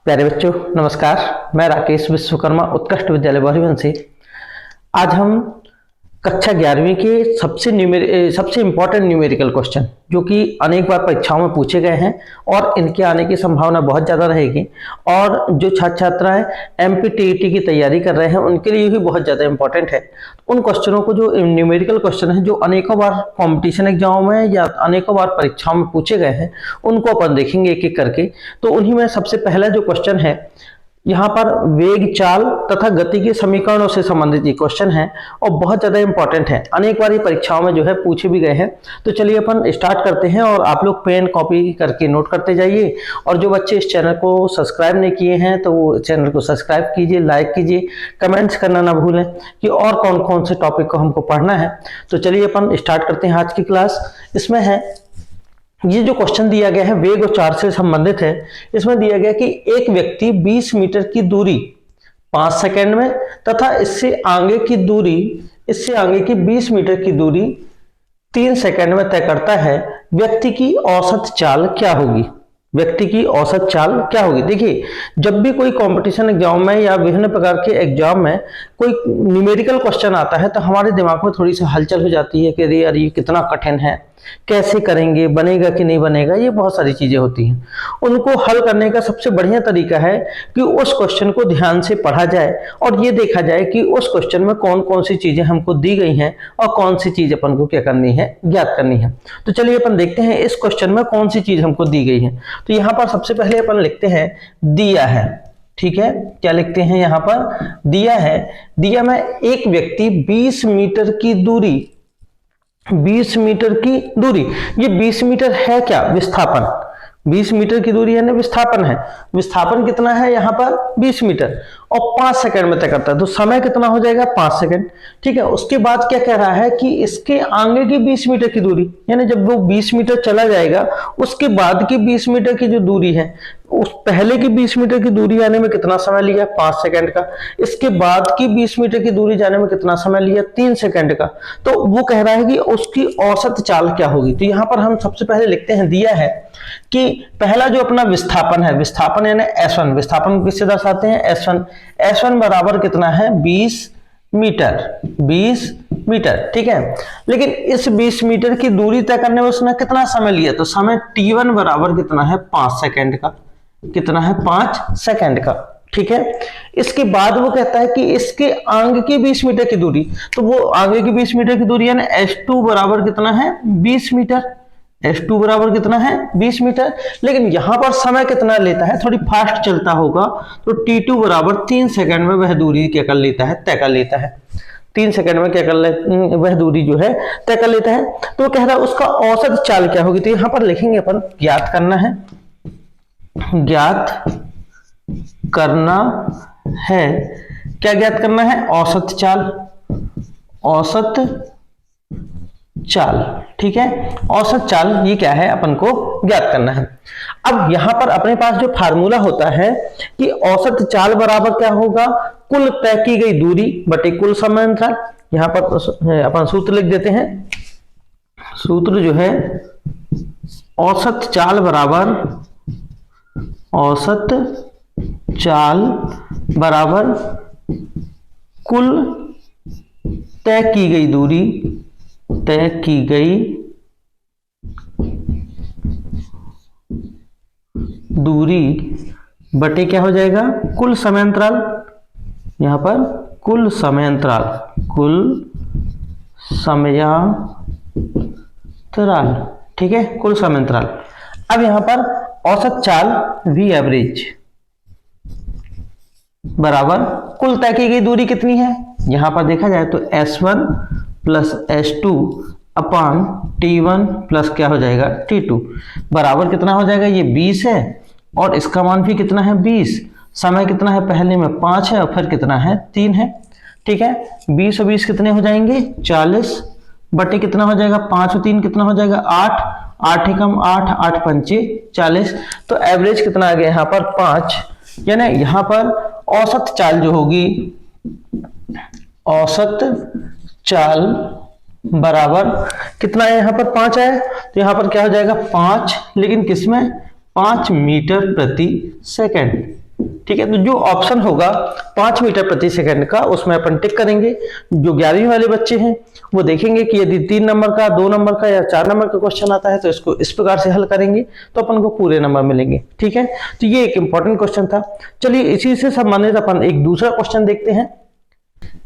प्यारे बच्चों नमस्कार। मैं राकेश विश्वकर्मा उत्कृष्ट विद्यालय बहरीवन से आज हम कक्षा 11वीं के सबसे इम्पोर्टेंट न्यूमेरिकल क्वेश्चन जो कि अनेक बार परीक्षाओं में पूछे गए हैं और इनके आने की संभावना बहुत ज़्यादा रहेगी और जो छात्र छात्राएं एमपीटीईटी की तैयारी कर रहे हैं उनके लिए भी बहुत ज़्यादा इंपॉर्टेंट है। उन क्वेश्चनों को जो न्यूमेरिकल क्वेश्चन है जो अनेकों बार कॉम्पिटिशन एग्जाम में या अनेकों बार परीक्षाओं में पूछे गए हैं उनको अपन देखेंगे एक एक करके। तो उन्हीं में सबसे पहला जो क्वेश्चन है यहाँ पर वेग, चाल तथा गति के समीकरणों से संबंधित ये क्वेश्चन है और बहुत ज्यादा इंपॉर्टेंट है। अनेक बार ये परीक्षाओं में जो है पूछे भी गए हैं। तो चलिए अपन स्टार्ट करते हैं और आप लोग पेन कॉपी करके नोट करते जाइए। और जो बच्चे इस चैनल को सब्सक्राइब नहीं किए हैं तो वो चैनल को सब्सक्राइब कीजिए, लाइक कीजिए, कमेंट्स करना ना भूलें कि और कौन कौन से टॉपिक को हमको पढ़ना है। तो चलिए अपन स्टार्ट करते हैं आज की क्लास। इसमें है ये जो क्वेश्चन दिया गया है वेग और चाल से संबंधित है। इसमें दिया गया कि एक व्यक्ति 20 मीटर की दूरी 5 सेकंड में तथा इससे आगे की 20 मीटर की दूरी 3 सेकंड में तय करता है। व्यक्ति की औसत चाल क्या होगी? देखिए, जब भी कोई कंपटीशन एग्जाम में या विभिन्न प्रकार के एग्जाम में कोई न्यूमेरिकल क्वेश्चन आता है तो हमारे दिमाग में थोड़ी सी हलचल हो जाती है कि अरे यार ये कितना कठिन है, कैसे करेंगे, बनेगा कि नहीं बनेगा, ये बहुत सारी चीजें होती हैं। उनको हल करने का सबसे बढ़िया तरीका है कि उस क्वेश्चन को ध्यान से पढ़ा जाए और ये देखा जाए कि उस क्वेश्चन में कौन कौन सी चीजें हमको दी गई हैं और कौन सी चीज अपन को क्या करनी है, ज्ञात करनी है। तो चलिए अपन देखते हैं इस क्वेश्चन में कौन सी चीज हमको दी गई है। तो यहाँ पर सबसे पहले अपन लिखते हैं दिया है। ठीक है, क्या लिखते हैं यहाँ पर? दिया है। दिया में एक व्यक्ति 20 मीटर की दूरी, ये 20 मीटर है क्या? विस्थापन। 20 मीटर की दूरी यानी विस्थापन है। विस्थापन कितना है यहाँ पर? 20 मीटर और 5 सेकंड में तय करता है। तो समय कितना हो जाएगा? 5 सेकंड। ठीक है, उसके बाद क्या कह रहा है कि इसके आगे की 20 मीटर की दूरी, यानी जब वो 20 मीटर चला जाएगा उसके बाद की 20 मीटर की जो दूरी है, उस पहले की 20 मीटर की दूरी आने में कितना समय लिया? 5 सेकंड का। इसके बाद की 20 मीटर की दूरी जाने में कितना समय लिया? 3 सेकंड का। तो वो कह रहा है कि उसकी औसत चाल क्या होगी। तो यहाँ पर हम सबसे पहले लिखते हैं, दिया है कि पहला जो अपना विस्थापन है, विस्थापन यानी S1, विस्थापन किससे दर्शाते हैं? S1 बराबर कितना है? 20 मीटर। ठीक है, लेकिन इस 20 मीटर की दूरी तय करने में उसने कितना समय लिया? तो समय T1 बराबर कितना है? 5 सेकंड का। कितना है? 5 सेकंड का। ठीक है, इसके बाद वो कहता है कि इसके आगे की 20 मीटर की दूरी, तो वो आगे की 20 मीटर की दूरी यानी S2 बराबर कितना है? 20 मीटर। S2 बराबर कितना है? 20 मीटर। लेकिन यहां पर समय कितना लेता है? थोड़ी फास्ट चलता होगा, तो T2 बराबर 3 सेकंड में वह दूरी क्या कर लेता है? तय कर लेता है। 3 सेकंड में क्या कर ले, वह दूरी जो है तय कर लेता है। तो कह रहा है उसका औसत चाल क्या होगी। तो यहां पर लिखेंगे अपन, ज्ञात करना है। क्या ज्ञात करना है? औसत चाल। ठीक है, औसत चाल ये क्या है? अपन को ज्ञात करना है। अब यहां पर अपने पास जो फार्मूला होता है कि औसत चाल बराबर क्या होगा? कुल तय की गई दूरी बटे कुल समय अंतराल। यहां पर अपन सूत्र लिख देते हैं। सूत्र जो है, औसत चाल बराबर कुल तय की गई दूरी बटे क्या हो जाएगा? कुल समय अंतराल। यहां पर कुल समय अंतराल। ठीक है, कुल समय अंतराल। अब यहां पर औसत चाल V एवरेज बराबर कुल तय की गई दूरी कितनी है? यहां पर देखा जाए तो S1 प्लस S2 अपान T1 प्लस क्या हो जाएगा? T2 बराबर कितना हो जाएगा? ये 20 है और इसका मान भी कितना है? 20। समय कितना है? पहले में 5 है और फिर कितना है? 3 है। ठीक है, 20 और 20 कितने हो जाएंगे? 40 बटे कितना हो जाएगा? 5 और 3 कितना हो जाएगा? 8। 8 एकम 8, 8 पंचे 40। तो एवरेज कितना आ गया यहाँ पर? 5। यानी यहाँ पर औसत चाल जो होगी, औसत चाल बराबर कितना है? यहाँ पर 5 है, तो यहाँ पर क्या हो जाएगा? 5, लेकिन किसमें? 5 मीटर प्रति सेकंड। ठीक है। तो जो ऑप्शन होगा 5 मीटर प्रति सेकंड का उसमें अपन टिक करेंगे। जो 11वीं वाले बच्चे हैं वो देखेंगे कि यदि 3 नंबर का, 2 नंबर का या 4 नंबर का क्वेश्चन आता है तो इसको इस प्रकार से हल करेंगे तो अपन को पूरे नंबर मिलेंगे, ठीक है। तो ये एक इंपॉर्टेंट क्वेश्चन था। चलिए इसी से संबंधित अपन एक दूसरा क्वेश्चन देखते हैं।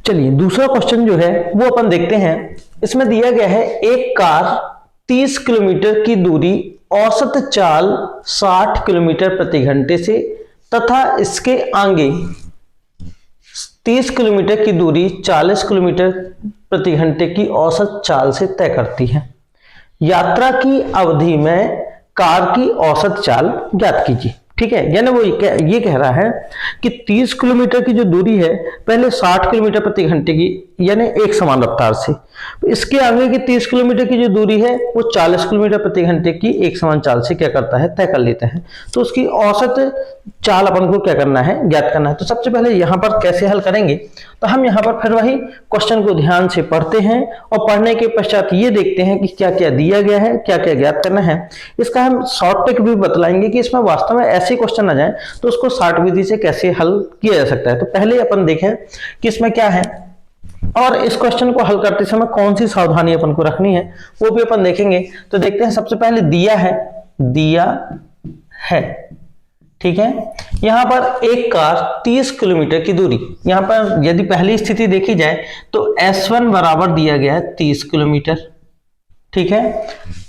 चलिए दूसरा क्वेश्चन जो है वो अपन देखते हैं। इसमें दिया गया है एक कार 30 किलोमीटर की दूरी औसत चाल 60 किलोमीटर प्रति घंटे से तथा इसके आगे 30 किलोमीटर की दूरी 40 किलोमीटर प्रति घंटे की औसत चाल से तय करती है। यात्रा की अवधि में कार की औसत चाल ज्ञात कीजिए, ठीक है। यानी वो ये कह रहा है कि 30 किलोमीटर की जो दूरी है पहले 60 किलोमीटर प्रति घंटे की यानी एक समान रफ्तार से, इसके आगे की 30 किलोमीटर की जो दूरी है वो 40 किलोमीटर प्रति घंटे की एक समान चाल से क्या करता है, तय कर लेते हैं। तो उसकी औसत चाल अपन को क्या करना है, ज्ञात करना है। तो सबसे पहले यहाँ पर कैसे हल करेंगे, तो हम यहाँ पर फिर वही क्वेश्चन को ध्यान से पढ़ते हैं और पढ़ने के पश्चात ये देखते हैं कि क्या क्या दिया गया है, क्या क्या ज्ञात करना है। इसका हम शॉर्ट ट्रिक भी बतलाएंगे कि इसमें वास्तव में ऐसे क्वेश्चन आ जाए तो उसको शॉर्ट विधि से कैसे हल किया जा सकता है। तो पहले अपन देखें कि इसमें क्या है और इस क्वेश्चन को हल करते समय कौन सी सावधानी अपन को रखनी है वो भी अपन देखेंगे। तो देखते हैं, सबसे पहले दिया है, ठीक है। यहां पर एक कार 30 किलोमीटर की दूरी, यहां पर यदि पहली स्थिति देखी जाए तो S1 बराबर दिया गया है 30 किलोमीटर, ठीक है।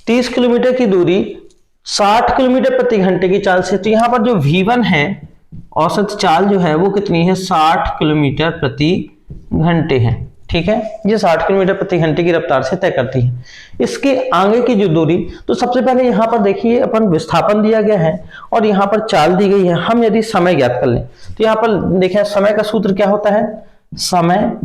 30 किलोमीटर की दूरी 60 किलोमीटर प्रति घंटे की चाल से, तो यहां पर जो V1 है औसत चाल जो है वो कितनी है, 60 किलोमीटर प्रति घंटे है, ठीक है। ये 60 किलोमीटर प्रति घंटे की रफ्तार से तय करती है। इसके आगे की जो दूरी, तो सबसे पहले यहाँ पर देखिए अपन विस्थापन दिया गया है और यहाँ पर चाल दी गई है। हम यदि समय ज्ञात कर लें तो यहाँ पर देखें समय का सूत्र क्या होता है, समय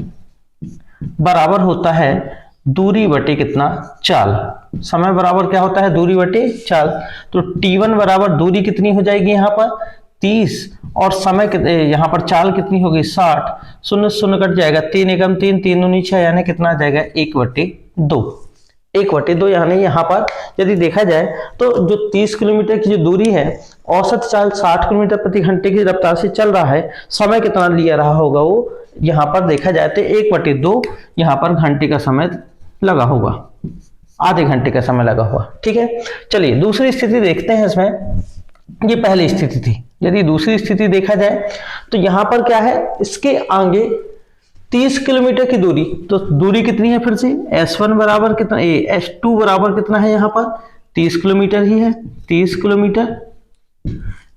बराबर होता है दूरी बटे कितना, चाल। समय बराबर क्या होता है, दूरी बटे चाल। तो T1 बराबर दूरी कितनी हो जाएगी यहाँ पर 30 और समय यहाँ पर चाल कितनी होगी 60, शून्य शून्य कट जाएगा, 3 एकम 3, 3 दूनी 6 यानी कितना आ जाएगा 1/2, 1/2। यानी यहाँ पर यदि देखा जाए तो जो 30 किलोमीटर की जो दूरी है औसत चाल 60 किलोमीटर प्रति घंटे की रफ्तार से चल रहा है, समय कितना लिया रहा होगा वो यहाँ पर देखा जाए तो 1/2 यहाँ पर घंटे का समय लगा होगा, आधे घंटे का समय लगा हुआ, ठीक है। चलिए दूसरी स्थिति देखते हैं। इसमें ये पहली स्थिति थी। यदि दूसरी स्थिति देखा जाए तो यहां पर क्या है, इसके आगे 30 किलोमीटर की दूरी, तो दूरी कितनी है फिर से S1 बराबर कितना, S2 बराबर कितना है, यहाँ पर 30 किलोमीटर ही है, 30 किलोमीटर।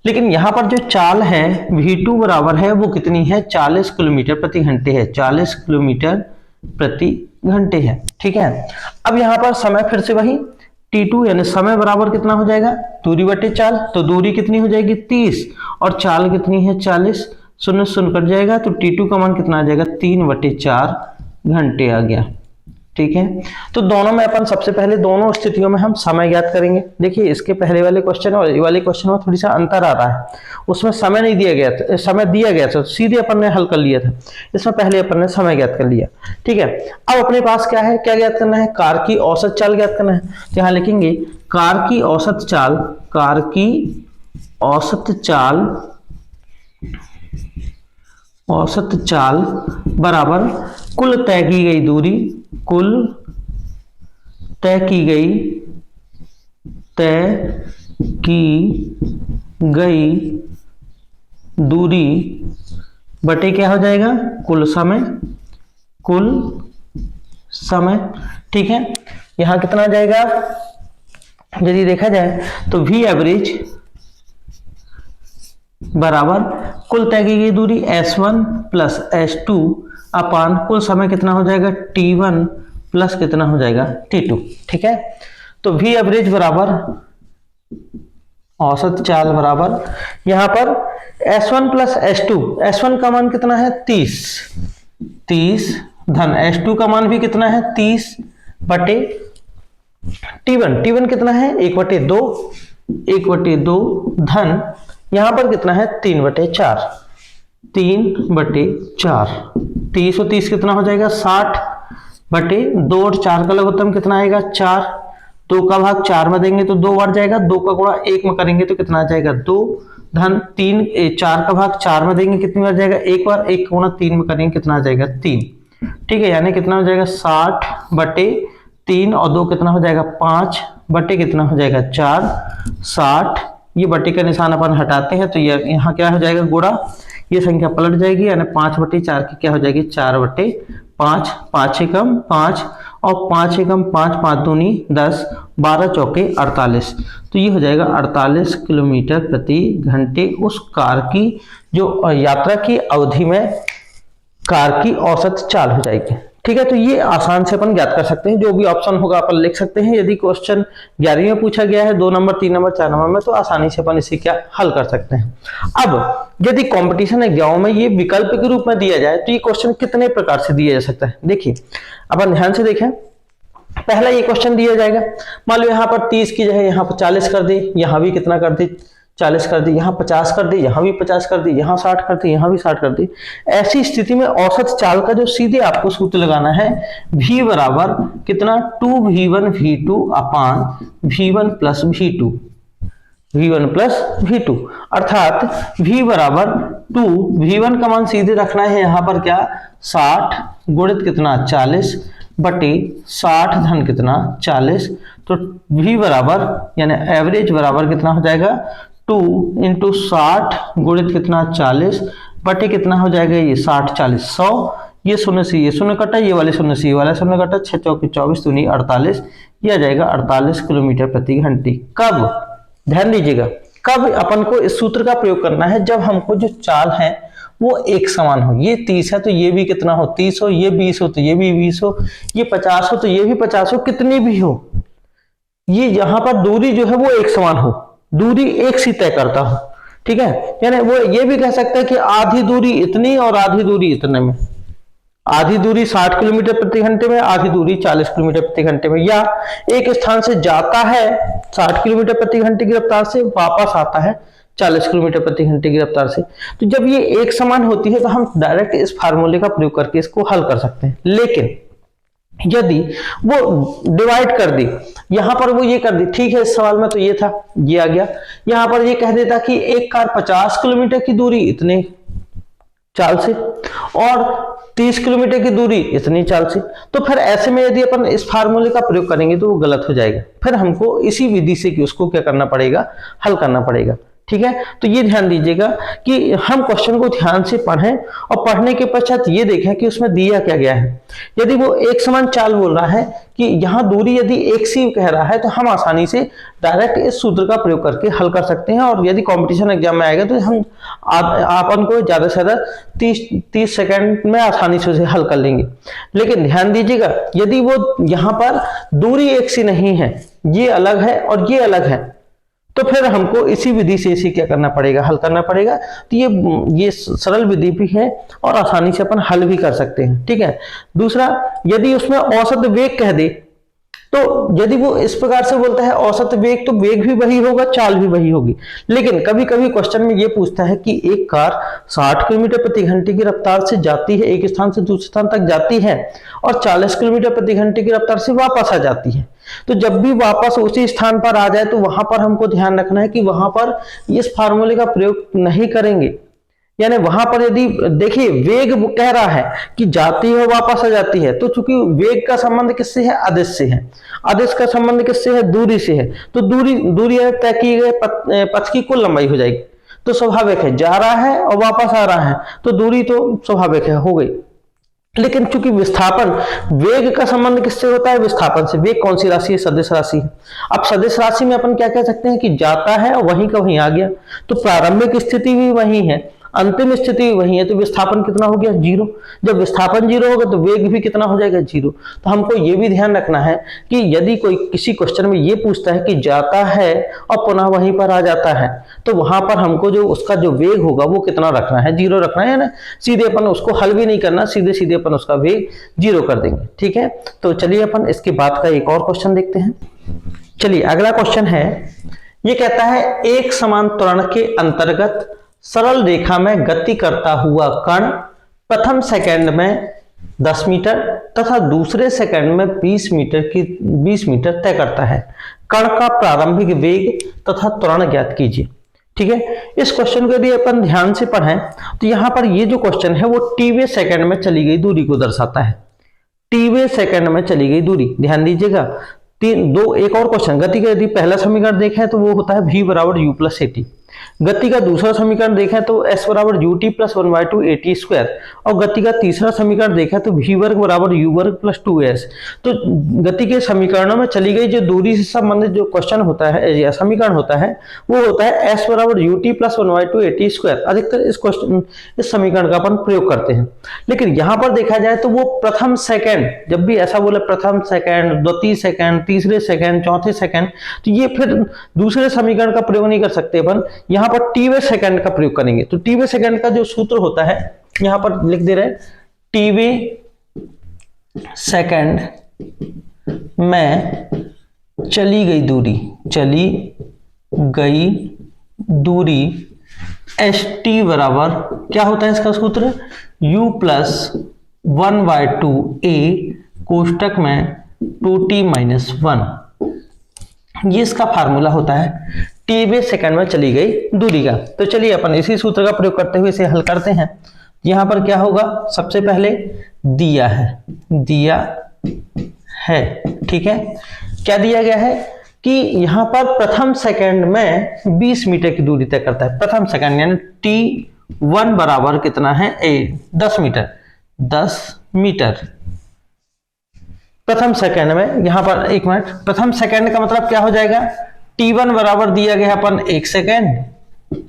लेकिन यहां पर जो चाल है V2 बराबर है वो कितनी है, 40 किलोमीटर प्रति घंटे है, 40 किलोमीटर प्रति घंटे है, ठीक है। अब यहाँ पर समय फिर से वही T2 यानी समय बराबर कितना हो जाएगा, दूरी बटे चाल। तो दूरी कितनी हो जाएगी 30 और चाल कितनी है 40, शून्य शून्य कट जाएगा तो T2 का मान कितना आ जाएगा 3/4 घंटे आ गया, ठीक है। तो दोनों में अपन सबसे पहले दोनों स्थितियों में हम समय ज्ञात करेंगे। देखिए इसके पहले वाले क्वेश्चन और ये वाले क्वेश्चन में थोड़ी सा अंतर आ रहा है, उसमें समय नहीं दिया गया था, समय दिया गया था सीधे अपन ने हल कर लिया था, इसमें पहले अपन ने समय ज्ञात कर लिया, ठीक है। अब अपने पास क्या है, क्या ज्ञात करना है, कार की औसत चाल ज्ञात करना है। तो यहाँ लिखेंगे कार की औसत चाल, कार की औसत चाल, औसत चाल बराबर कुल तय की गई दूरी, कुल तय की गई दूरी बटे क्या हो जाएगा, कुल समय, ठीक है। यहां कितना आ जाएगा, यदि देखा जाए तो V एवरेज बराबर कुल तय की गई दूरी S1 प्लस S2 अपान कुल समय कितना हो जाएगा T1 प्लस कितना हो जाएगा T2, ठीक है। तो V एवरेज बराबर औसत चाल बराबर यहां पर S1 प्लस S2, S1 का मान कितना है 30 धन S2 का मान भी कितना है 30 बटे T1 कितना है 1/2 धन यहां पर कितना है 3/4, 30 और 30 कितना हो जाएगा 60/2 और 4 का लघुत्तम कितना आएगा 4, 2 का भाग 4 में देंगे तो 2 बार जाएगा, 2 का गुणा 1 में करेंगे तो कितना आ जाएगा 2 धन 3 4 का भाग 4 में देंगे कितनी बार जाएगा, एक बार, 1 गुणा 3 में करेंगे कितना आ जाएगा 3। ठीक है, यानी कितना हो जाएगा 60/3 और 2 कितना हो जाएगा 5 बटे कितना हो जाएगा 4, 60। ये बटे का निशान अपन हटाते हैं तो ये यहाँ क्या हो जाएगा गुणा, ये संख्या पलट जाएगी यानी 5/4 की क्या हो जाएगी 4/5, 5 एकम 5 और 5 एकम 5, 5 दूनी 10, 12 चौके 48। तो ये हो जाएगा 48 किलोमीटर प्रति घंटे उस कार की जो यात्रा की अवधि में कार की औसत चाल हो जाएगी। ठीक है, तो ये आसान से अपन ज्ञात कर सकते हैं, जो भी ऑप्शन होगा अपन लिख सकते हैं। यदि क्वेश्चन 11वीं में पूछा गया है 2 नंबर 3 नंबर 4 नंबर में, तो आसानी से अपन इसे क्या हल कर सकते हैं। अब यदि कंपटीशन एग्जाम में ये विकल्प के रूप में दिया जाए तो ये क्वेश्चन कितने प्रकार से दिया जा सकता है। देखिए अपन ध्यान से देखें, पहला ये क्वेश्चन दिया जाएगा, मान लो यहाँ पर 30 की जगह यहाँ पर 40 कर दे, यहाँ भी कितना कर दे 40 कर दी, यहाँ 50 कर दी, यहाँ भी 50 कर दी, यहाँ 60 कर दी, यहाँ भी 60 कर दी। ऐसी स्थिति में औसत चाल का जो सीधे आपको सूत्र लगाना है, v बराबर कितना 2v1 v2 अपान v1 plus v2, v1 plus v2, अर्थात v बराबर 2, v1 का मान सीधे रखना है यहाँ पर क्या 60 गुणित कितना 40 बटे 60 धन कितना 40। तो v बराबर यानी एवरेज बराबर कितना हो जाएगा 2 × 60 गुणित कितना 40 बटे कितना हो जाएगा ये 60 40 100, ये शून्य से ये शून्य कटा, ये वाले शून्य से ये वाला शून्य कटा, 6 चौके 24 दूनी 48, ये आ जाएगा 48 किलोमीटर प्रति घंटे। कब, ध्यान दीजिएगा, कब अपन को इस सूत्र का प्रयोग करना है, जब हमको जो चाल है वो एक समान हो। ये 30 है तो ये भी कितना हो 30 हो, ये 20 हो तो ये भी 20 हो, ये 50 हो तो ये भी 50 हो, कितनी भी हो, ये यहाँ पर दूरी जो है वो एक समान हो, दूरी एक सी तय करता हो। ठीक है, यानी वो ये भी कह सकते हैं कि आधी दूरी इतनी और आधी दूरी इतने में, आधी दूरी 60 किलोमीटर प्रति घंटे में, आधी दूरी 40 किलोमीटर प्रति घंटे में, या एक स्थान से जाता है 60 किलोमीटर प्रति घंटे की रफ्तार से, वापस आता है 40 किलोमीटर प्रति घंटे की रफ्तार से। तो जब ये एक समान होती है तो हम डायरेक्ट इस फार्मूले का प्रयोग करके इसको हल कर सकते हैं। लेकिन यदि वो डिवाइड कर दी, यहां पर वो ये कर दी, ठीक है इस सवाल में तो ये था, ये आ गया, यहां पर ये कह देता कि एक कार 50 किलोमीटर की दूरी इतने चाल से और 30 किलोमीटर की दूरी इतनी चाल से, तो फिर ऐसे में यदि अपन इस फार्मूले का प्रयोग करेंगे तो वो गलत हो जाएगा, फिर हमको इसी विधि से कि उसको क्या करना पड़ेगा, हल करना पड़ेगा। ठीक है, तो ये ध्यान दीजिएगा कि हम क्वेश्चन को ध्यान से पढ़ें और पढ़ने के पश्चात ये देखें कि उसमें दिया क्या गया है। यदि वो एक समान चाल बोल रहा है कि यहाँ दूरी यदि एक सी कह रहा है तो हम आसानी से डायरेक्ट इस सूत्र का प्रयोग करके हल कर सकते हैं, और यदि कंपटीशन एग्जाम में आएगा तो हम अपन को ज्यादा से ज्यादा 30 सेकंड में आसानी से उसे हल कर लेंगे। लेकिन ध्यान दीजिएगा, यदि वो यहाँ पर दूरी एक सी नहीं है, ये अलग है और ये अलग है, तो फिर हमको इसी विधि से इसे क्या करना पड़ेगा, हल करना पड़ेगा। तो ये सरल विधि भी है और आसानी से अपन हल भी कर सकते हैं। ठीक है, दूसरा, यदि उसमें औसत वेग कह दे, तो यदि वो इस प्रकार से बोलता है औसत वेग, तो वेग भी वही होगा, चाल भी वही होगी। लेकिन कभी कभी क्वेश्चन में ये पूछता है कि एक कार 60 किलोमीटर प्रति घंटे की रफ्तार से जाती है, एक स्थान से दूसरे स्थान तक जाती है, और 40 किलोमीटर प्रति घंटे की रफ्तार से वापस आ जाती है। तो जब भी वापस उसी स्थान पर आ जाए तो वहां पर हमको ध्यान रखना है कि वहां पर इस फार्मूले का प्रयोग नहीं करेंगे। यानी वहां पर यदि देखिए वेग कह रहा है कि जाती है वापस आ जाती है, तो चूंकि वेग का संबंध किससे है, आदेश से है, आदेश का संबंध किससे है, दूरी से है, तो दूरी तय की गई पथ की कुल लंबाई हो जाएगी। तो स्वाभाविक है जा रहा है और वापस आ रहा है, तो दूरी तो स्वाभाविक है हो गई। लेकिन चूंकि विस्थापन, वेग का संबंध किससे होता है, विस्थापन से। वेग कौन सी राशि है, सदिश राशि है। अब सदिश राशि में अपन क्या कह सकते हैं कि जाता है और वहीं का वहीं आ गया, तो प्रारंभिक स्थिति भी वही है, अंतिम स्थिति भी वही है, तो विस्थापन कितना हो गया, 0। जब विस्थापन 0 होगा तो वेग भी कितना हो जाएगा, 0। तो हमको ये भी ध्यान रखना है कि यदि कोई किसी क्वेश्चन में ये पूछता है कि जाता है और पुनः वहीं पर आ जाता है, तो वहां पर हमको जो उसका जो वेग होगा वो कितना रखना है, 0 रखना है ना। सीधे अपन उसको हल भी नहीं करना, सीधे सीधे अपन उसका वेग 0 कर देंगे। ठीक है, तो चलिए अपन इसके बाद का एक और क्वेश्चन देखते हैं। चलिए अगला क्वेश्चन है, ये कहता है एक समान त्वरण के अंतर्गत सरल रेखा में गति करता हुआ कण प्रथम सेकंड में 10 मीटर तथा दूसरे सेकंड में 20 मीटर तय करता है। कण का प्रारंभिक वेग तथा त्वरण ज्ञात कीजिए। ठीक है। इस क्वेश्चन को यदि अपन ध्यान से पढ़ें तो यहाँ पर ये जो क्वेश्चन है वो टीवे सेकंड में चली गई दूरी को दर्शाता है। टीवे सेकंड में चली गई दूरी, ध्यान दीजिएगा। एक और क्वेश्चन, गति का यदि पहला समीकरण देखें तो वो होता है v बराबर u प्लस ए टी। गति का दूसरा समीकरण देखें तो s बराबर U T plus 1/2 A T square, और गति का तीसरा समीकरण देखें तो v वर्ग बराबर u वर्ग प्लस 2s। तो गति के समीकरणों में चली गई जो दूरी से संबंधित जो क्वेश्चन होता है या समीकरण होता है वो होता है s बराबर U T plus 1/2 A T square. अधिकतर इस समीकरण का अपन प्रयोग करते हैं। लेकिन यहाँ पर देखा जाए तो वो प्रथम सेकंड, जब भी ऐसा बोले प्रथम सेकंड, द्वितीय सेकंड, तीसरे सेकंड, चौथे सेकंड, तो ये फिर दूसरे समीकरण का प्रयोग नहीं कर सकते अपन, यहाँ पर टीवे सेकंड का प्रयोग करेंगे। तो टीवे सेकंड का जो सूत्र होता है यहाँ पर लिख दे रहे हैं, टीवे सेकंड में चली गई दूरी एस टी बराबर क्या होता है इसका सूत्र, u प्लस 1/2 a कोष्टक में 2t माइनस 1, ये इसका फार्मूला होता है टीवे सेकंड में चली गई दूरी का। तो चलिए अपन इसी सूत्र का प्रयोग करते हुए इसे हल करते हैं। यहां पर क्या होगा, सबसे पहले दिया है, ठीक है। क्या दिया गया है कि यहां पर प्रथम सेकंड में 20 मीटर की दूरी तय करता है। प्रथम सेकंड यानी t1 बराबर कितना है, 10 मीटर प्रथम सेकंड में। यहां पर एक मिनट, प्रथम सेकंड का मतलब क्या हो जाएगा, t1 बराबर दिया गया अपन 1 सेकंड,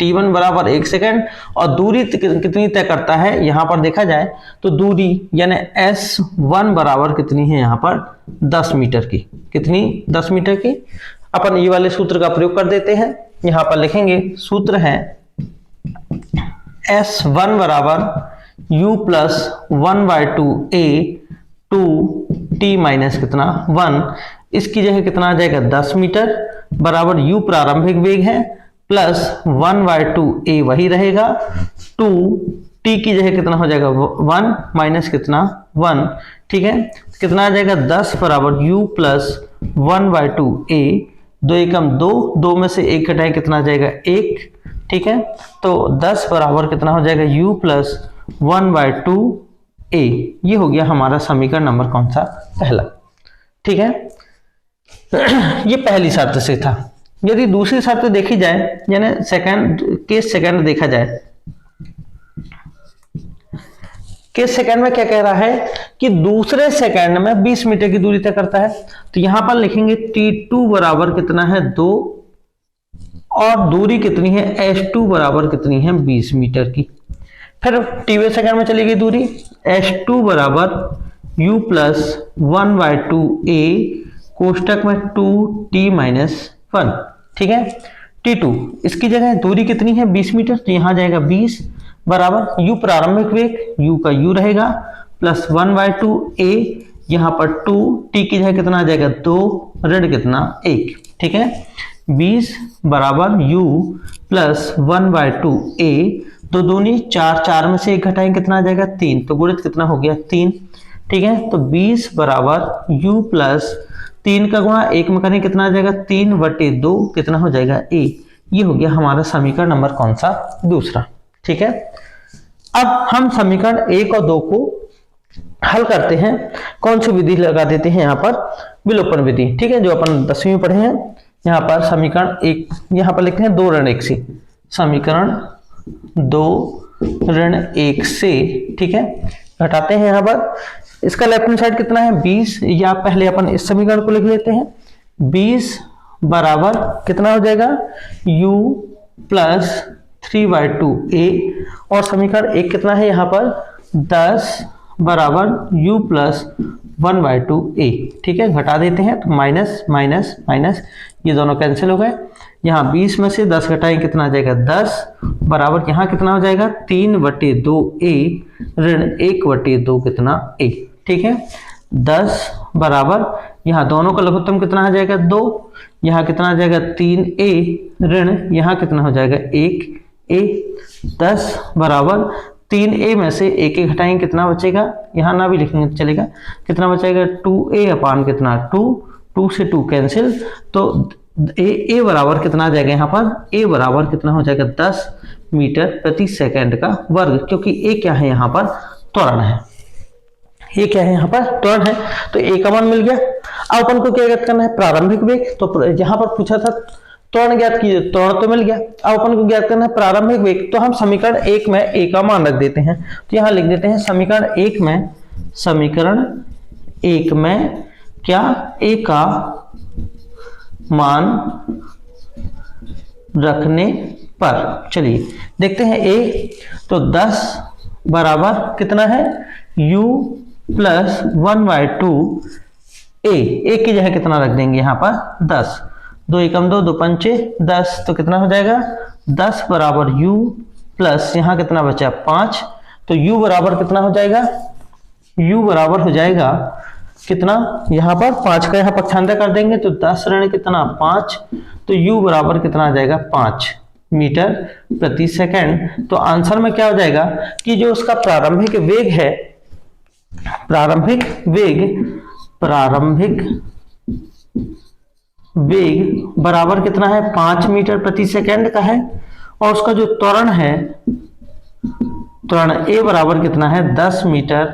t1 बराबर 1 सेकंड, और दूरी कितनी तय करता है यहां पर देखा जाए तो दूरी यानी s1 बराबर कितनी है यहाँ पर 10 मीटर की। कितनी, 10 मीटर की। अपन ये वाले सूत्र का प्रयोग कर देते हैं। यहां पर लिखेंगे, सूत्र है s1 बराबर u plus 1/2 a 2t minus कितना 1, इसकी जगह कितना आ जाएगा 10 मीटर बराबर u प्रारंभिक वेग है प्लस 1/2 a वही रहेगा, 2 t की जगह कितना हो जाएगा 1 माइनस कितना 1, ठीक है। कितना आ जाएगा 10 बराबर u प्लस 1/2 a, 2 एकम 2, 2 में से 1 घटाए कितना आ जाएगा 1, ठीक है। तो 10 बराबर कितना हो जाएगा u प्लस 1/2 a, ये हो गया हमारा समीकरण नंबर कौन सा, पहला, ठीक है। ये पहली शर्त से था। यदि दूसरी शर्त देखी जाए यानी केस सेकंड देखा जाए, केस सेकंड में क्या कह रहा है कि दूसरे सेकंड में 20 मीटर की दूरी तय करता है। तो यहां पर लिखेंगे t2 बराबर कितना है 2, और दूरी कितनी है s2 बराबर कितनी है 20 मीटर की। फिर टीवे सेकंड में चली गई दूरी, s2 बराबर u प्लस 1/2 a कोष्टक में 2t माइनस 1, ठीक है। t2 इसकी जगह दूरी कितनी है 20 मीटर, तो यहां जाएगा 20 बराबर u प्रारंभिक वेग, u का u रहेगा प्लस 1/2 a, यहां पर 2, t की जगह कितना आ जाएगा 2 ऋण कितना 1, ठीक है। 20 बराबर u प्लस 1/2 a, 2 दूनी 4, 4 में से 1 घटाएं कितना आ जाएगा 3, तो गुणित कितना हो गया 3, ठीक है। तो 20 बराबर u प्लस 3 का गुणा 1 में करें कितना आ जाएगा 3/2, कितना हो जाएगा a। ये हो गया हमारा समीकरण नंबर कौन सा, दूसरा, ठीक है। अब हम समीकरण 1 और 2 को हल करते हैं। कौन सी विधि लगा देते हैं यहाँ पर, विलोपन विधि, ठीक है, जो अपन 10वीं में पढ़े हैं। यहाँ पर समीकरण 1, यहाँ पर लिखते हैं 2 ऋण 1 से, समीकरण 2 ऋण 1 से, ठीक है। घटाते हैं यहाँ पर, इसका लेफ्ट हैंड साइड कितना है 20, या पहले अपन इस समीकरण को लिख लेते हैं, 20 बराबर कितना हो जाएगा u प्लस 3/2 a, और समीकरण 1 कितना है यहाँ पर 10 बराबर u प्लस 1/2 a, ठीक है। घटा देते हैं तो माइनस माइनस माइनस ये दोनों कैंसिल हो गए। यहाँ 20 में से 10 घटाएं कितना आ जाएगा 10 बराबर यहाँ कितना हो जाएगा 3/2 a ऋण 1/2 कितना a, ठीक है। 10 बराबर यहाँ दोनों का लघुत्तम कितना आ जाएगा 2, यहाँ कितना आ जाएगा 3a ऋण यहाँ कितना हो जाएगा 1a। 10 बराबर 3a में से 1 घटाएंगे कितना बचेगा, यहाँ ना भी लिखेंगे तो चलेगा, कितना बचेगा 2a अपान कितना 2, 2 से 2 कैंसिल, तो ए बराबर कितना आ जाएगा यहाँ पर, ए बराबर कितना हो जाएगा 10 मीटर प्रति सेकंड का वर्ग, क्योंकि ए क्या है यहाँ पर, त्वरण है। ये क्या है यहाँ पर, त्वरण है, तो ए का मान मिल गया। अब अपन को क्या ज्ञात करना है, प्रारंभिक वेग। तो यहाँ पर पूछा था त्वरण ज्ञात कीजिए, त्वरण तो मिल गया। अब अपन को ज्ञात करना है प्रारंभिक वेग, तो हम समीकरण 1 में ए का मान रख देते हैं। तो यहाँ लिख देते हैं समीकरण 1 में क्या, ए का मान रखने पर, चलिए देखते हैं ए, तो 10 बराबर कितना है, u प्लस 1/2 ए की जगह कितना रख देंगे यहाँ पर 10, 2 एकम 2, 2 पंचे 10, तो कितना हो जाएगा 10 बराबर u प्लस यहाँ कितना बचा 5, तो u बराबर कितना हो जाएगा, u बराबर हो जाएगा कितना, यहाँ पर 5 का यहाँ पक्षांतर कर देंगे तो 10 ऋण कितना 5, तो u बराबर कितना आ जाएगा 5 मीटर प्रति सेकंड। तो आंसर में क्या हो जाएगा कि जो उसका प्रारंभिक वेग है, प्रारंभिक वेग बराबर कितना है 5 मीटर प्रति सेकंड का है, और उसका जो त्वरण है, त्वरण ए बराबर कितना है 10 मीटर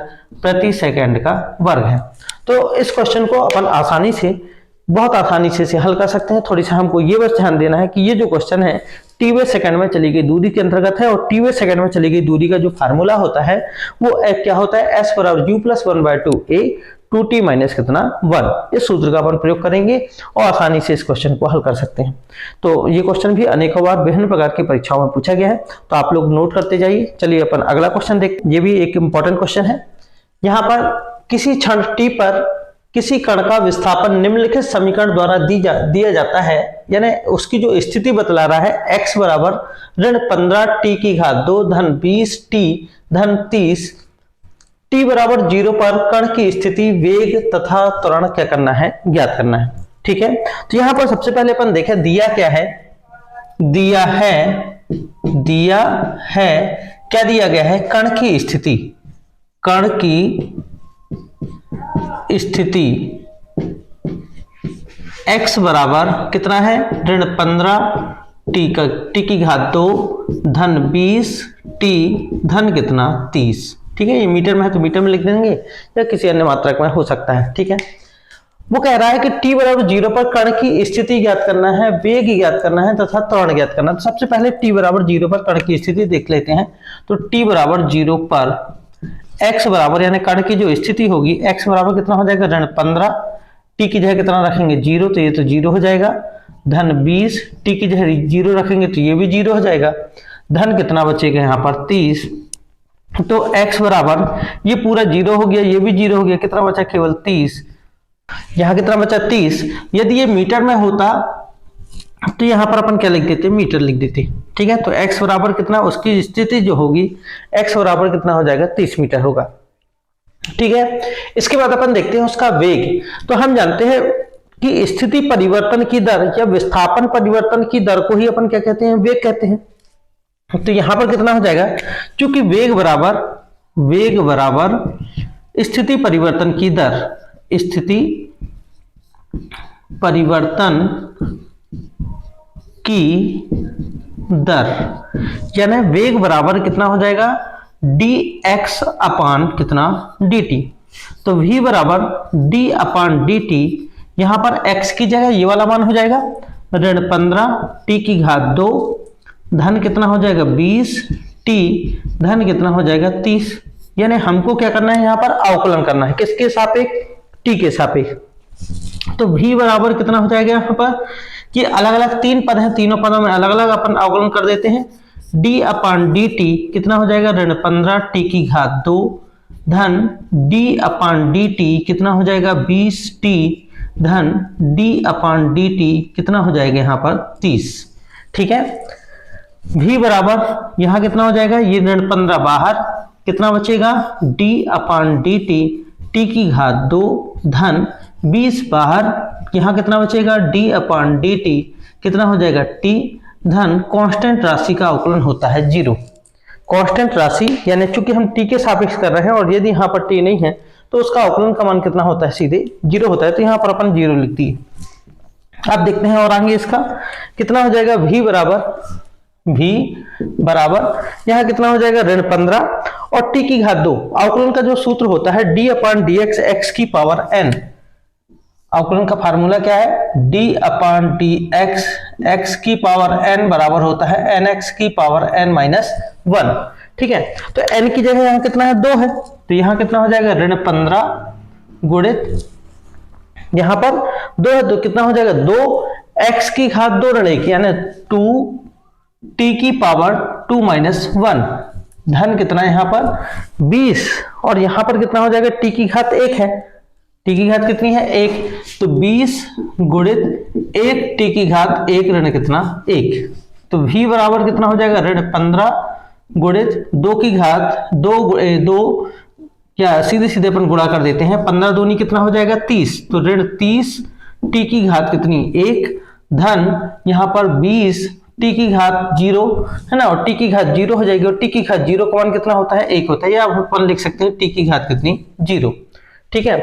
प्रति सेकंड का वर्ग है। तो इस क्वेश्चन को अपन आसानी से, बहुत आसानी से हल कर सकते हैं। थोड़ी सा हमको ये बस ध्यान देना है कि ये जो क्वेश्चन है टी सेकंड में चली गई दूरी के अंतर्गत है, और टी सेकंड में चली गई दूरी का जो फार्मूला होता है वो क्या होता है, एस बराबर you plus 1/2 A 2t minus कितना 1। इस सूत्र का अपन प्रयोग करेंगे और आसानी से इस क्वेश्चन को हल कर सकते हैं। तो ये क्वेश्चन भी अनेकों बार विभिन्न प्रकार की परीक्षाओं में पूछा गया है, तो आप लोग नोट करते जाइए। चलिए अपन अगला क्वेश्चन देखते हैं। ये भी एक इंपॉर्टेंट क्वेश्चन है। यहाँ पर किसी क्षण t पर किसी कण का विस्थापन निम्नलिखित समीकरण द्वारा दिया जाता है, यानी उसकी जो स्थिति बतला रहा है x बराबर ऋण 15t की घात 2 धन 20t धन 30, t बराबर 0 पर कण की स्थिति, वेग तथा त्वरण क्या करना है, ज्ञात करना है। ठीक है, तो यहाँ पर सबसे पहले अपन देखें दिया क्या है, दिया है क्या दिया गया है, कण की स्थिति, कण की स्थिति x बराबर कितना है ऋण 15t की घात 2 धन 20t धन कितना 30। ठीक है, ये मीटर में है तो मीटर में लिख देंगे या किसी अन्य मात्रक में हो सकता है। ठीक है, वो कह रहा है कि t बराबर 0 पर कण की स्थिति ज्ञात करना है, वेग ज्ञात करना है तथा त्वरण ज्ञात करना है। तो सबसे पहले t बराबर 0 पर कण की स्थिति देख लेते हैं। तो t बराबर 0 पर x बराबर यानी कण की जो स्थिति होगी, x बराबर कितना हो जाएगा ऋण 15, t की जगह कितना रखेंगे 0, तो ये तो 0 हो जाएगा, धन 20, t की जगह 0 रखेंगे तो ये भी 0 हो जाएगा, धन कितना बचेगा यहाँ पर 30। तो x बराबर ये पूरा 0 हो गया, ये भी 0 हो गया, कितना बचा केवल 30, यहाँ कितना बचा 30। यदि ये मीटर में होता तो यहाँ पर अपन क्या लिख देते, मीटर लिख देते। ठीक है, तो x बराबर कितना, उसकी स्थिति जो होगी x बराबर कितना हो जाएगा 30 मीटर होगा। ठीक है, इसके बाद अपन देखते हैं उसका वेग। तो हम जानते हैं कि स्थिति परिवर्तन की दर या विस्थापन परिवर्तन की दर को ही अपन क्या कहते हैं, वेग कहते हैं। तो यहां पर कितना हो जाएगा, क्योंकि वेग बराबर स्थिति परिवर्तन की दर, स्थिति परिवर्तन की दर, यानी वेग बराबर कितना हो जाएगा dx अपान कितना dt। तो v बराबर d अपान dt, यहां पर x की जगह ये वाला मान हो जाएगा ऋण 15t की घात 2 धन कितना हो जाएगा 20t धन कितना हो जाएगा 30। यानी हमको क्या करना है, यहाँ पर अवकलन करना है, किसके सापेक्ष, t के सापेक्ष। तो v बराबर कितना हो जाएगा, यहाँ पर कि अलग अलग 3 पद हैं, तीनों पदों में अलग अलग अपन अवकलन कर देते हैं। d अपान dt कितना हो जाएगा ऋण 15t की घात 2 धन d अपान dt कितना हो जाएगा 20t धन d अपान dt कितना हो जाएगा यहाँ पर 30। ठीक है, v बराबर यहाँ कितना हो जाएगा, ये ऋण 15 बाहर, कितना बचेगा d अपान dt t की घात 2 धन 20 बाहर, यहाँ कितना बचेगा d अपान dt कितना हो जाएगा t धन कांस्टेंट राशि का अवकलन होता है 0। कांस्टेंट राशि यानी चूंकि हम t के सापेक्ष कर रहे हैं और यदि यहाँ पर t नहीं है तो उसका अवकलन का मान कितना होता है, सीधे 0 होता है। तो यहाँ पर अपन 0 लिख दिए। अब देखते हैं और आगे इसका कितना हो जाएगा, v बराबर यहाँ कितना हो जाएगा ऋण 15 और t की घात 2। अवकलन का जो सूत्र होता है d अपान डी एक्स एक्स की पावर n। अवकलन का फार्मूला क्या है, d अपान डी एक्स एक्स की पावर n बराबर होता है nx की पावर n माइनस 1। ठीक है, तो n की जगह यहाँ कितना है 2 है, तो यहाँ कितना हो जाएगा ऋण 15 गुणित यहाँ पर 2 है तो कितना हो जाएगा 2 x की घात 2 ऋण 1 यानी 2 t की पावर 2 माइनस 1 धन कितना यहाँ पर 20 और यहाँ पर कितना हो जाएगा t की घात 1 है, t की घात कितनी है 1, तो 20 गुणित 1 t की घात 1 ऋण कितना 1, तो v बराबर कितना हो जाएगा ऋण 15 गुणित 2 की घात 2 क्या सीधे सीधे अपन गुणा कर देते हैं, 15 दूनी कितना हो जाएगा 30, तो ऋण 30 t की घात कितनी 1 धन यहाँ पर 20 t की घात 0 है ना, और t की घात 0 हो जाएगी और t की घात 0 का मान कितना होता है 1 होता है, या अपन लिख सकते हैं t की घात कितनी 0। ठीक है,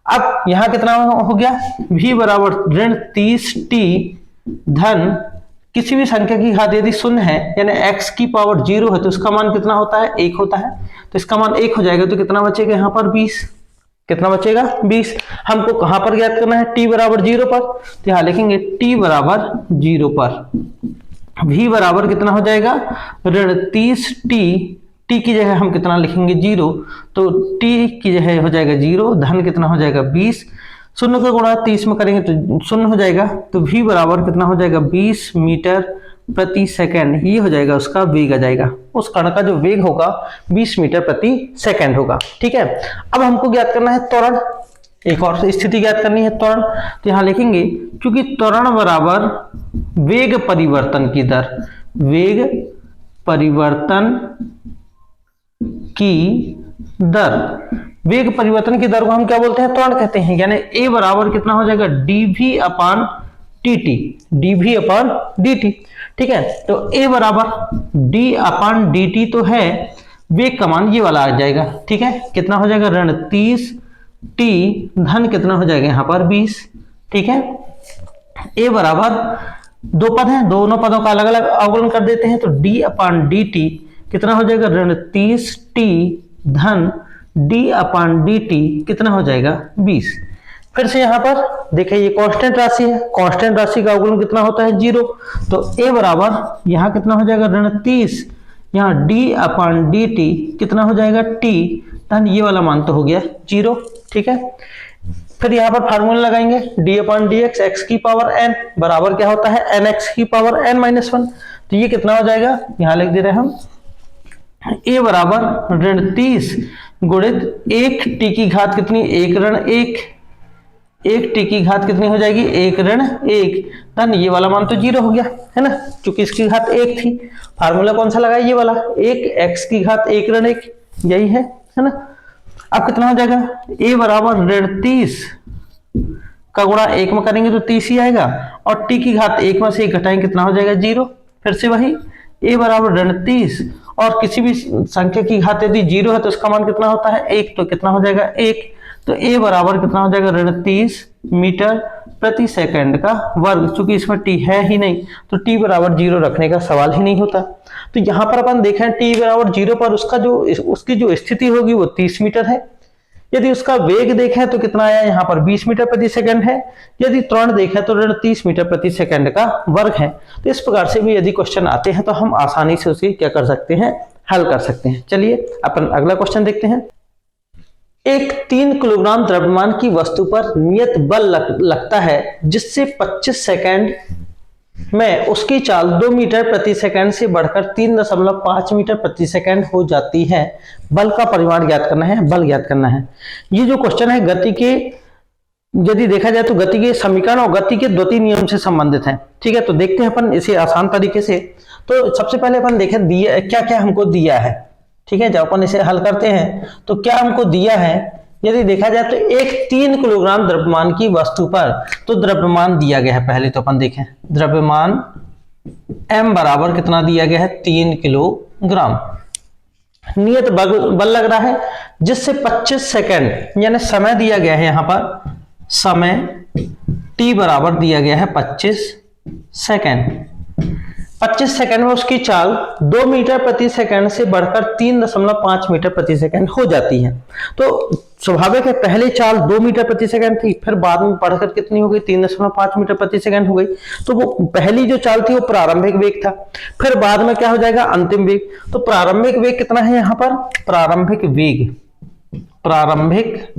अब यहाँ कितना हो गया v बराबर ऋण 30t धन किसी भी संख्या की घात यदि शून्य है यानी x की पावर 0 है तो इसका मान कितना होता है 1 होता है, तो इसका मान 1 हो जाएगा तो कितना बचेगा यहाँ पर 20, कितना बचेगा 20। हमको कहां पर ज्ञात करना है t बराबर 0 पर, तो यहाँ लिखेंगे t बराबर 0 पर v बराबर कितना हो जाएगा ऋण 30t, t की जगह हम कितना लिखेंगे 0, तो t की जगह हो जाएगा 0 धन कितना हो जाएगा 20, शून्य का गुणा 30 में करेंगे तो शून्य हो जाएगा, तो v बराबर कितना हो जाएगा 20 मीटर प्रति सेकंड, ये हो जाएगा उसका वेग आ जाएगा, उस कण का जो वेग होगा 20 मीटर प्रति सेकंड होगा। ठीक है, अब हमको ज्ञात करना है त्वरण, एक और स्थिति ज्ञात करनी है त्वरण, तो यहाँ लिखेंगे क्योंकि त्वरण बराबर वेग परिवर्तन की दर, वेग परिवर्तन की दर, वेग परिवर्तन की दर को हम क्या बोलते हैं त्वरण कहते हैं, यानी a बराबर कितना हो जाएगा dv अपान dt, dv अपान dt। ठीक है, तो a बराबर d अपान dt तो है वेग का मान ये वाला आ जाएगा। ठीक है, कितना हो जाएगा ऋण 30t धन कितना हो जाएगा यहाँ पर 20। ठीक है, a बराबर दो पद हैं, दोनों पदों का अलग अलग अवकलन कर देते हैं, तो d अपान dt कितना हो जाएगा ऋण 30t धन d अपान dt कितना हो जाएगा 20। फिर से यहाँ पर देखिए ये कांस्टेंट राशि है, कांस्टेंट राशि का अवकलन कितना होता है 0, तो a बराबर यहाँ कितना हो जाएगा ऋण 30, यहाँ d अपान dt कितना हो जाएगा t धन ये वाला मान तो हो गया 0। ठीक है, फिर यहाँ पर फार्मूला लगाएंगे d अपान डी एक्स एक्स की पावर n बराबर क्या होता है nx की पावर n माइनस 1, तो ये कितना हो जाएगा यहाँ लिख दे रहे हैं हम a बराबर ऋण 30 गुणित 1 t की घात कितनी 1 ऋण 1, 1 t की घात कितनी हो जाएगी 1 ऋण 1 धन ये वाला मान तो 0 हो गया है ना, क्योंकि इसकी घात 1 थी। फार्मूला कौन सा लगा ये वाला 1 x की घात 1 ऋण 1, यही है ना। अब कितना हो जाएगा a बराबर ऋण 30 का गुणा 1 में करेंगे तो 30 ही आएगा और t की घात 1 में से 1 घटाएंगे कितना हो जाएगा 0। फिर से वही a बराबर ऋण 30 और किसी भी संख्या की घात यदि 0 है तो उसका मान कितना होता है 1, तो कितना हो जाएगा 1, तो a बराबर कितना हो जाएगा ऋण 30 मीटर प्रति सेकंड का वर्ग, चूंकि इसमें t है ही नहीं तो t बराबर 0 रखने का सवाल ही नहीं होता। तो यहाँ पर अपन देखें t बराबर 0 पर उसकी जो स्थिति होगी वो 30 मीटर है, यदि उसका वेग देखें तो कितना आया यहाँ पर 20 मीटर प्रति सेकंड है, यदि त्वरण देखें तो ऋण 30 मीटर प्रति सेकंड का वर्ग है। तो इस प्रकार से भी यदि क्वेश्चन आते हैं तो हम आसानी से उसे क्या कर सकते हैं हल कर सकते हैं। चलिए अपन अगला क्वेश्चन देखते हैं। एक 3 किलोग्राम द्रव्यमान की वस्तु पर नियत बल लगता है जिससे 25 सेकंड में उसकी चाल 2 मीटर प्रति सेकंड से बढ़कर 3.5 मीटर प्रति सेकंड हो जाती है। बल का परिमाण ज्ञात करना है, बल ज्ञात करना है। ये जो क्वेश्चन है गति के, यदि देखा जाए तो गति के समीकरण और गति के द्वितीय नियम से संबंधित है। ठीक है, तो देखते हैं अपन इसे आसान तरीके से। तो सबसे पहले अपन देखें दिया क्या क्या हमको दिया है। ठीक है, जब अपन इसे हल करते हैं तो क्या हमको दिया है, यदि देखा जाए तो एक 3 किलोग्राम द्रव्यमान की वस्तु पर, तो द्रव्यमान दिया गया है। पहले तो अपन देखें द्रव्यमान m बराबर कितना दिया गया है 3 किलोग्राम। नियत बल लग रहा है जिससे 25 सेकंड यानी समय दिया गया है, यहाँ पर समय t बराबर दिया गया है 25 सेकेंड। 25 सेकंड में उसकी चाल 2 मीटर प्रति सेकंड से बढ़कर 3.5 मीटर प्रति सेकंड हो जाती है। तो स्वाभाविक है पहले चाल 2 मीटर प्रति सेकंड थी, फिर बाद में बढ़कर कितनी हो गई 3.5 मीटर प्रति सेकंड हो गई। तो वो पहली जो चाल थी वो प्रारंभिक वेग था, फिर बाद में क्या हो जाएगा अंतिम वेग। तो प्रारंभिक वेग कितना है यहाँ पर, प्रारंभिक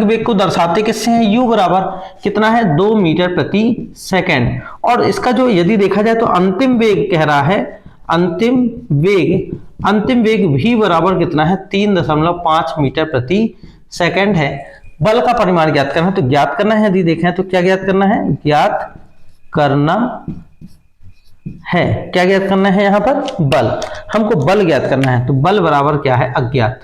वेग को दर्शाते किससे हैं, u बराबर कितना है 2 मीटर प्रति सेकंड। और इसका जो यदि देखा जाए तो अंतिम वेग कह रहा है, अंतिम वेग v बराबर कितना है 3.5 मीटर प्रति सेकंड है। बल का परिमाण ज्ञात करना है, तो ज्ञात करना है, यदि देखें तो क्या ज्ञात करना है, क्या ज्ञात करना है यहाँ पर बल, हमको बल ज्ञात करना है। तो बल बराबर क्या है अज्ञात,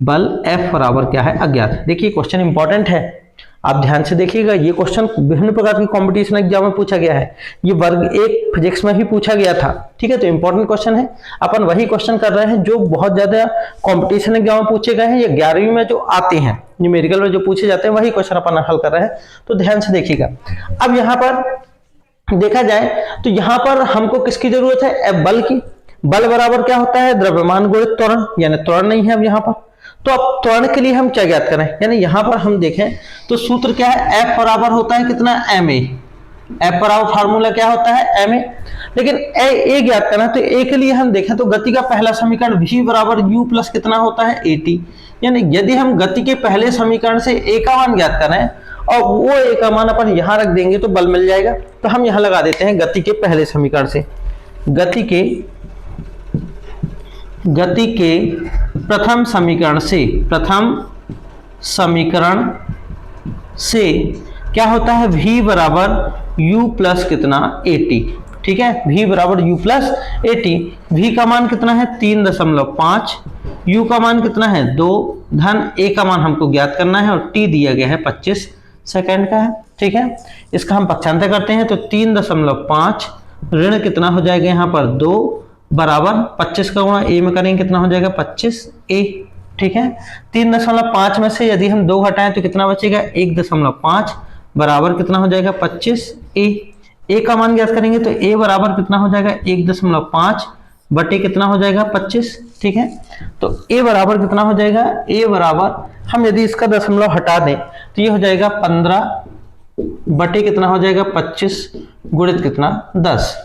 बल F बराबर क्या है अज्ञात। देखिए क्वेश्चन इंपॉर्टेंट है, आप ध्यान से देखिएगा। ये क्वेश्चन विभिन्न प्रकार की कंपटीशन एग्जाम में पूछा गया है, ये वर्ग 1 फिजिक्स में भी पूछा गया था, ठीक है। तो इंपॉर्टेंट क्वेश्चन है, अपन वही क्वेश्चन कर रहे हैं जो बहुत ज्यादा कंपटीशन एग्जाम में पूछे गए हैं या 11वीं में जो आते हैं न्यूमेरिकल में जो पूछे जाते हैं, वही क्वेश्चन अपन हल कर रहे हैं। तो ध्यान से देखिएगा। अब यहाँ पर देखा जाए तो यहाँ पर हमको किसकी जरूरत है, बल की। बल बराबर क्या होता है, द्रव्यमान गुणित त्वरण, यानी त्वरण नहीं है अब यहाँ पर। तो अब त्वरण के लिए हम क्या ज्ञात करें, यानी यहां पर हम देखें तो सूत्र क्या है, F बराबर होता है कितना ma। F बराबर फार्मूला क्या होता है ma, लेकिन a ज्ञात करना है। तो a के लिए हम देखें तो गति का पहला समीकरण v बराबर u प्लस कितना होता है at। यानी यदि हम गति के पहले समीकरण से a का मान ज्ञात करें और वो a का मान अपन यहां रख देंगे तो बल मिल जाएगा। तो हम यहां लगा देते हैं गति के पहले समीकरण से, गति के प्रथम समीकरण से क्या होता है, v बराबर u प्लस कितना 80, ठीक है। v बराबर u प्लस 80, v का मान कितना है 3.5, u का मान कितना है 2 धन a का मान हमको ज्ञात करना है और t दिया गया है 25 सेकंड का है, ठीक है। इसका हम पक्षांतर करते हैं तो 3.5 ऋण कितना हो जाएगा यहाँ पर 2 बराबर 25 का गुणा a में करेंगे कितना हो जाएगा 25a, ठीक है। 3.5 में से यदि हम 2 घटाएं तो कितना बचेगा 1.5 बराबर कितना हो जाएगा 25a। a का मान ज्ञात करेंगे तो a बराबर कितना हो जाएगा 1.5 बटे कितना हो जाएगा 25, ठीक है। तो a बराबर कितना हो जाएगा, a बराबर हम यदि इसका दशमलव हटा दें तो ये हो जाएगा 15 बटे कितना हो जाएगा 25 गुणित कितना 10,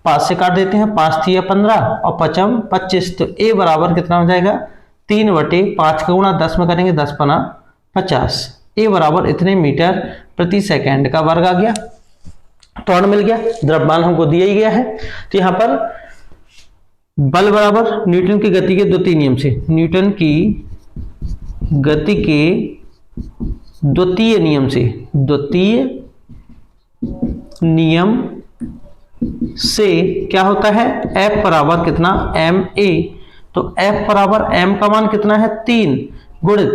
5 से काट देते हैं, 5 थी 15 और 5 25, तो a बराबर कितना हो जाएगा 3 बटे 5 का गुणा 10 में करेंगे 10 पना 50, a बराबर इतने मीटर प्रति सेकंड का वर्ग आ गया। त्वरण मिल गया, द्रव्यमान हमको दिया ही गया है। तो यहाँ पर बल बराबर न्यूटन की गति के द्वितीय नियम से, न्यूटन की गति के द्वितीय नियम से क्या होता है, F बराबर कितना ma। तो F बराबर m का मान कितना है 3 गुणित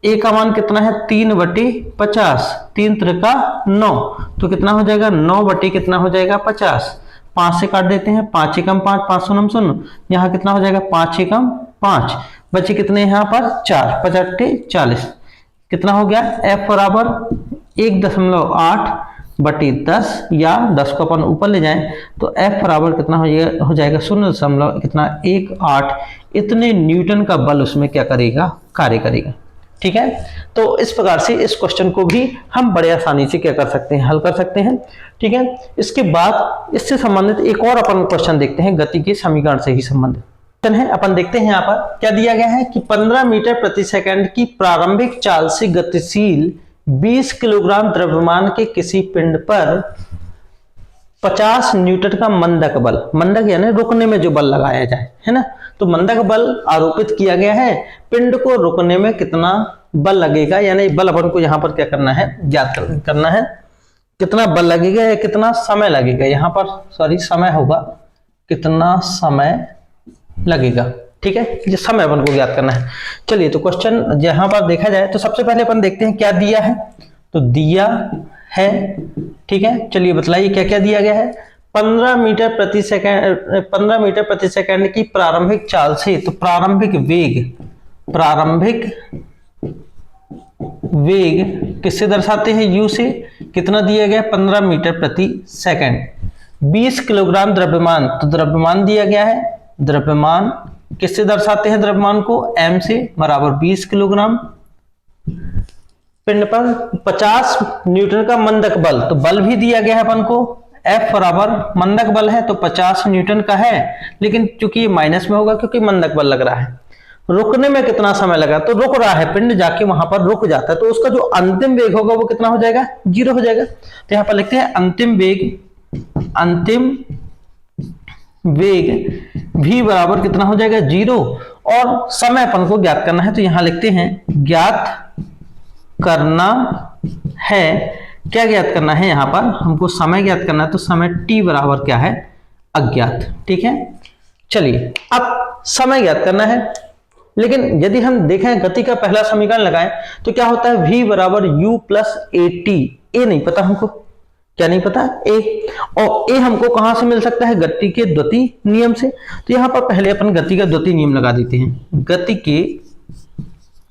a का मान कितना है 3 बटे 50, 3 त्रिका 9, तो कितना हो जाएगा 9 बटे कितना हो जाएगा 50, 5 से काट देते हैं, 5 एकम 5, 5 शून्य शून्य, यहाँ कितना हो जाएगा 5 एकम 5, बचे कितने यहाँ पर 4, 5 40, कितना हो गया F बराबर 1.8 बटे 10, या 10 को अपन ऊपर ले जाएं तो F बराबर कितना हो जाएगा 0.18 इतने न्यूटन का बल उसमें क्या करेगा, कार्य करेगा, ठीक है। तो इस प्रकार से इस क्वेश्चन को भी हम बड़े आसानी से क्या कर सकते हैं, हल कर सकते हैं, ठीक है। इसके बाद इससे संबंधित एक और अपन क्वेश्चन देखते हैं, गति के समीकरण से ही संबंधित क्वेश्चन है। अपन देखते हैं यहाँ पर क्या दिया गया है कि 15 मीटर प्रति सेकंड की प्रारंभिक चाल से गतिशील 20 किलोग्राम द्रव्यमान के किसी पिंड पर 50 न्यूटन का मंदक बल, मंदक यानी रुकने में जो बल लगाया जाए, है ना, तो मंदक बल आरोपित किया गया है। पिंड को रुकने में कितना बल लगेगा, यानी बल अपन को यहाँ पर क्या करना है, ज्ञात करना है, कितना बल लगेगा या कितना समय लगेगा। यहाँ पर सॉरी समय होगा, कितना समय लगेगा, ठीक है, ये समय अपन को ज्ञात करना है। चलिए तो क्वेश्चन यहाँ पर देखा जाए तो सबसे पहले अपन देखते हैं क्या दिया है। तो दिया है, ठीक है, चलिए बतलाइए क्या क्या दिया गया है। 15 मीटर प्रति सेकंड की प्रारंभिक चाल से, तो प्रारंभिक वेग किससे दर्शाते हैं, u से। कितना दिया गया, 15 मीटर प्रति सेकंड। 20 किलोग्राम द्रव्यमान, तो द्रव्यमान दिया गया है, द्रव्यमान किससे दर्शाते हैं द्रव्यमान को, m से, बराबर 20 किलोग्राम। पिंड पर 50 न्यूटन का मंदक बल, तो बल भी दिया गया है अपन को, F बराबर मंदक बल है तो 50 न्यूटन का है, लेकिन चूंकि ये माइनस में होगा क्योंकि मंदक बल लग रहा है। रुकने में कितना समय लगा, तो रुक रहा है, पिंड जाके वहां पर रुक जाता है, तो उसका जो अंतिम वेग होगा वो कितना हो जाएगा, 0 हो जाएगा। तो यहां पर लिखते हैं अंतिम वेग v बराबर कितना हो जाएगा, 0, और समय अपन को ज्ञात करना है, तो यहां लिखते हैं ज्ञात करना है। क्या ज्ञात करना है, यहां पर हमको समय ज्ञात करना है, तो समय t बराबर क्या है, अज्ञात। ठीक है, चलिए अब समय ज्ञात करना है, लेकिन यदि हम देखें गति का पहला समीकरण लगाएं तो क्या होता है, v बराबर u प्लस ए टी। ए नहीं पता हमको, क्या नहीं पता, ए, और ए हमको कहां से मिल सकता है, गति के द्वितीय नियम से। तो यहां पर पहले अपन गति का द्वितीय नियम लगा देते हैं, गति के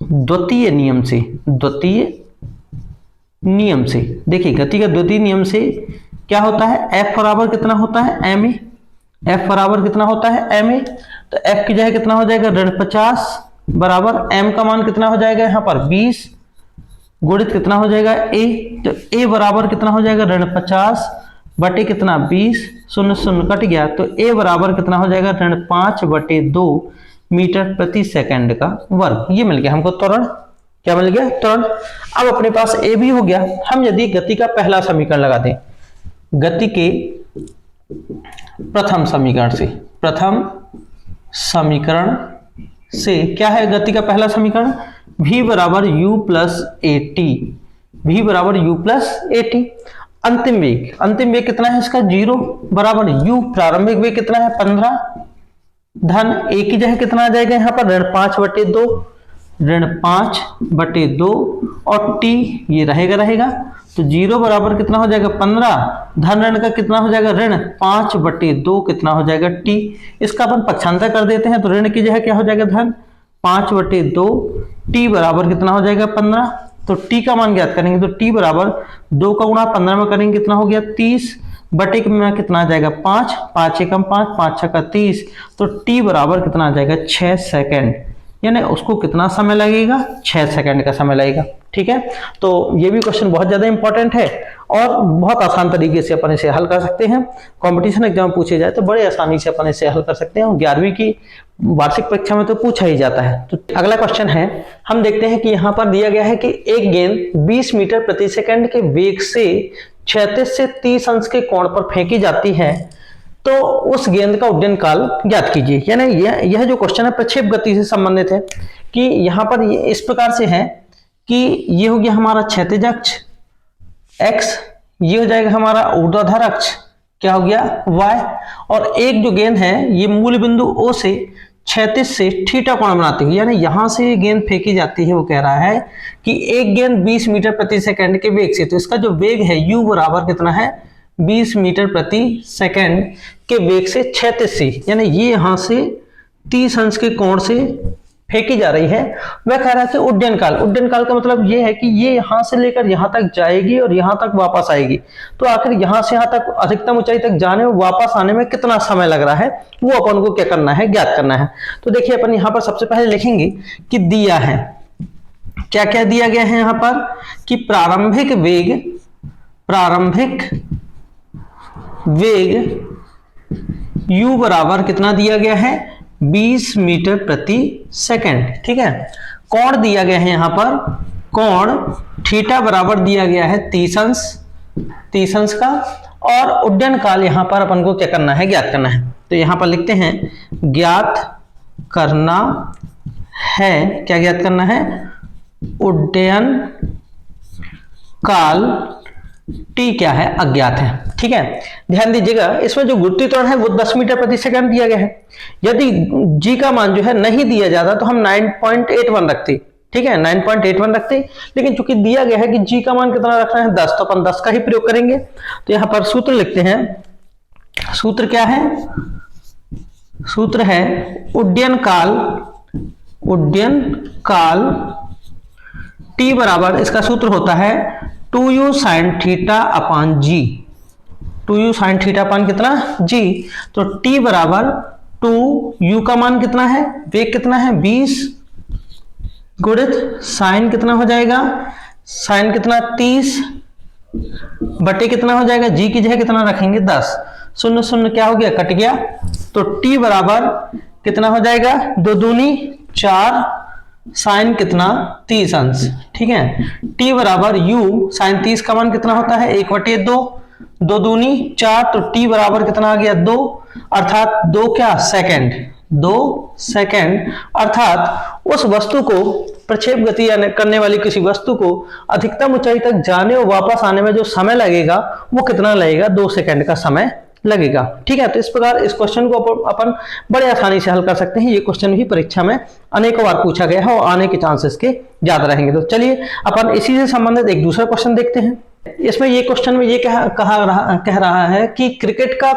द्वितीय नियम से, द्वितीय नियम से। देखिए गति का द्वितीय नियम से क्या होता है, F बराबर कितना होता है, ma। F बराबर कितना होता है, ma। तो F की जगह कितना हो जाएगा, ऋण 50 बराबर m का मान कितना हो जाएगा यहाँ पर 20 गुणित कितना हो जाएगा a। तो a बराबर कितना हो जाएगा, ऋण 50 बटे कितना 20, शून्य शून्य कट गया, तो a बराबर कितना हो जाएगा, ऋण 5 बटे 2 मीटर प्रति सेकंड का वर्ग। ये मिल गया हमको त्वरण, क्या मिल गया, त्वरण। अब अपने पास a भी हो गया। हम यदि गति का पहला समीकरण लगा दें, गति के प्रथम समीकरण से, प्रथम समीकरण से क्या है गति का पहला समीकरण, v बराबर u plus A T, v बराबर u प्लस ए टी। अंतिम वेग कितना है इसका, 0 बराबर u, प्रारंभिक वेग कितना है 15, धन a की जगह कितना आ जाएगा यहाँ पर, ऋण 5 बटे 2, ऋण 5 बटे 2, और t ये रहेगा, तो 0 बराबर कितना हो जाएगा 15, धन ऋण का कितना हो जाएगा, ऋण 5 बटे 2 कितना हो जाएगा t। इसका अपन पक्षांतर कर देते हैं, तो ऋण की जगह क्या हो जाएगा, धन 5 बटे 2, t बराबर कितना हो जाएगा 15। तो t का मान ज्ञात करेंगे, तो t बराबर 2 का गुणा 15 में करेंगे कितना हो गया 30 बटे में कितना आ जाएगा 5, 5 एकम 5, 5 छक्का 30, तो t बराबर कितना आ जाएगा 6 सेकंड, यानी उसको कितना समय लगेगा, 6 सेकंड का समय लगेगा। ठीक है, तो ये भी क्वेश्चन बहुत ज्यादा इंपॉर्टेंट है और बहुत आसान तरीके से अपन इसे हल कर सकते हैं। कंपटीशन एग्जाम पूछे जाए तो बड़े आसानी से अपन इसे हल कर सकते हैं, 11वीं की वार्षिक परीक्षा में तो पूछा ही जाता है। तो अगला क्वेश्चन है, हम देखते हैं कि यहाँ पर दिया गया है कि एक गेंद 20 मीटर प्रति सेकंड के वेग से 36 से 30 अंश के कोण पर फेंकी जाती है, तो उस गेंद का उड्डयन काल ज्ञात कीजिए। यानी यह जो क्वेश्चन है प्रक्षेप गति से संबंधित है, कि यहाँ पर इस प्रकार से है कि ये हो गया हमारा क्षैतिज अक्ष x, ये हो जाएगा हमारा ऊर्ध्वाधर अक्ष क्या हो गया y, और एक जो गेंद है ये मूल बिंदु O से क्षैतिज से थीटा कोण बनाती है, यानी यहां से गेंद फेंकी जाती है। वो कह रहा है कि एक गेंद 20 मीटर प्रति सेकंड के वेग से, तो इसका जो वेग है u बराबर कितना है 20 मीटर प्रति सेकंड के वेग से क्षैतिज से, यानी ये यहां से 30 अंश के कोण से फेंकी जा रही है। वह कह रहा है कि उड्डयन काल का मतलब ये है कि ये यहां से लेकर यहां तक जाएगी और यहां तक वापस आएगी, तो आखिर यहां से यहां तक अधिकतम ऊंचाई तक जाने और वापस आने में कितना समय लग रहा है, वो अपन को क्या करना है, ज्ञात करना है। तो देखिए अपन यहां पर सबसे पहले लिखेंगे कि दिया है, क्या क्या दिया गया है यहां पर, कि प्रारंभिक वेग u बराबर कितना दिया गया है 20 मीटर प्रति सेकंड। ठीक है, कोण दिया गया है यहां पर, कोण थीटा बराबर दिया गया है 30 अंश का, और उड्डयन काल यहां पर अपन को क्या करना है, ज्ञात करना है। तो यहां पर लिखते हैं ज्ञात करना है, क्या ज्ञात करना है, उड्डयन काल t क्या है, अज्ञात है। ठीक है, ध्यान दीजिएगा इसमें जो गुरुत्वीय त्वरण है वो 10 मीटर प्रति सेकंड दिया गया है। यदि g का मान जो है नहीं दिया जाता तो हम 9.81 रखते, ठीक है 9.81 रखते, लेकिन चूंकि दिया गया है कि g का मान कितना रखना है 10, तो अपन 10 का ही प्रयोग करेंगे। तो यहां पर सूत्र लिखते हैं, सूत्र क्या है, सूत्र है उड्डयन काल टी बराबर इसका सूत्र होता है 2u sin थीटा अपान जी। 2u sin थीटा अपान कितना जी। तो टी बराबर 2u का मान कितना है, वेग कितना है 20 गुणित साइन कितना हो जाएगा, साइन कितना 30 बटे कितना हो जाएगा, जी की जगह कितना रखेंगे 10, शून्य शून्य क्या हो गया कट गया। तो टी बराबर कितना हो जाएगा 2 दूनी 4 साइन कितना 30 अंश। ठीक है, टी बराबर u साइन 30 का मान कितना होता है 1/2, 2 दूनी 4, तो टी बराबर कितना आ गया 2, अर्थात 2 क्या सेकंड, 2 सेकंड, अर्थात उस वस्तु को प्रक्षेप गति करने वाली किसी वस्तु को अधिकतम ऊंचाई तक जाने और वापस आने में जो समय लगेगा वो कितना लगेगा, 2 सेकंड का समय लगेगा। ठीक है, तो इस प्रकार इस क्वेश्चन को अपन बड़े आसानी से हल कर सकते हैं। ये क्वेश्चन भी परीक्षा में अनेकों बार पूछा गया है और आने के चांसेस के ज्यादा रहेंगे। तो चलिए अपन इसी से संबंधित एक दूसरा क्वेश्चन देखते हैं। इसमें ये क्वेश्चन में ये कह रहा है कि क्रिकेट का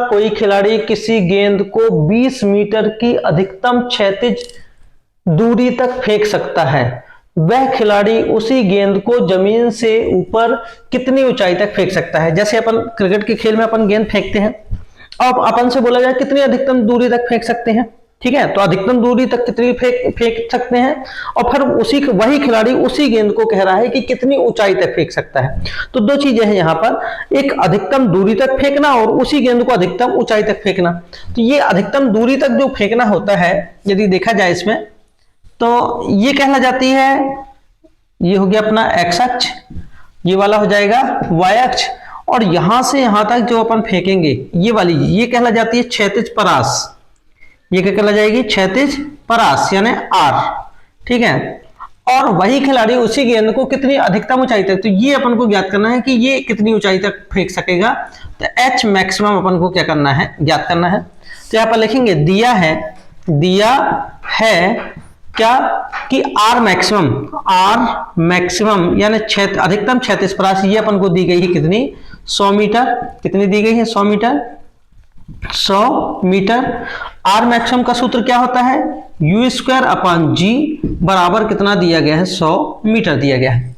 कोई खिलाड़ी किसी गेंद को 20 मीटर की अधिकतम क्षैतिज दूरी तक फेंक सकता है। वह खिलाड़ी उसी गेंद को जमीन से ऊपर कितनी ऊंचाई तक फेंक सकता है। जैसे अपन क्रिकेट के खेल में अपन गेंद फेंकते हैं, अब अपन से बोला जाए कितनी अधिकतम दूरी तक फेंक सकते हैं। ठीक है, तो अधिकतम दूरी तक कितनी फेंक सकते हैं, और फिर वही खिलाड़ी उसी गेंद को कह रहा है कि कितनी ऊंचाई तक फेंक सकता है। तो दो चीजें हैं यहाँ पर, एक अधिकतम दूरी तक फेंकना और उसी गेंद को अधिकतम ऊंचाई तक फेंकना। तो ये अधिकतम दूरी तक जो फेंकना होता है, यदि देखा जाए इसमें, तो ये कहला जाती है, ये हो गया अपना एक्स अक्ष, ये वाला हो जाएगा वाई अक्ष, और यहां से यहां तक जो अपन फेंकेंगे ये वाली, ये कहला जाती है क्षैतिज परास। ये क्या कहला जाएगी, क्षैतिज परास यानी आर। ठीक है, और वही खिलाड़ी उसी गेंद को कितनी अधिकतम ऊंचाई तक, तो ये अपन को ज्ञात करना है कि ये कितनी ऊंचाई तक फेंक सकेगा। तो एच मैक्सिमम अपन को क्या करना है, ज्ञात करना है। तो यहां पर लिखेंगे दिया है क्या कि आर मैक्सिमम यानी अधिकतम क्षैतिज परास, ये अपन को दी गई है कितनी 100 मीटर। कितनी दी गई है 100 मीटर। 100 मीटर। आर मैक्सिमम का सूत्र क्या होता है, u² अपान जी बराबर कितना दिया गया है 100 मीटर दिया गया है।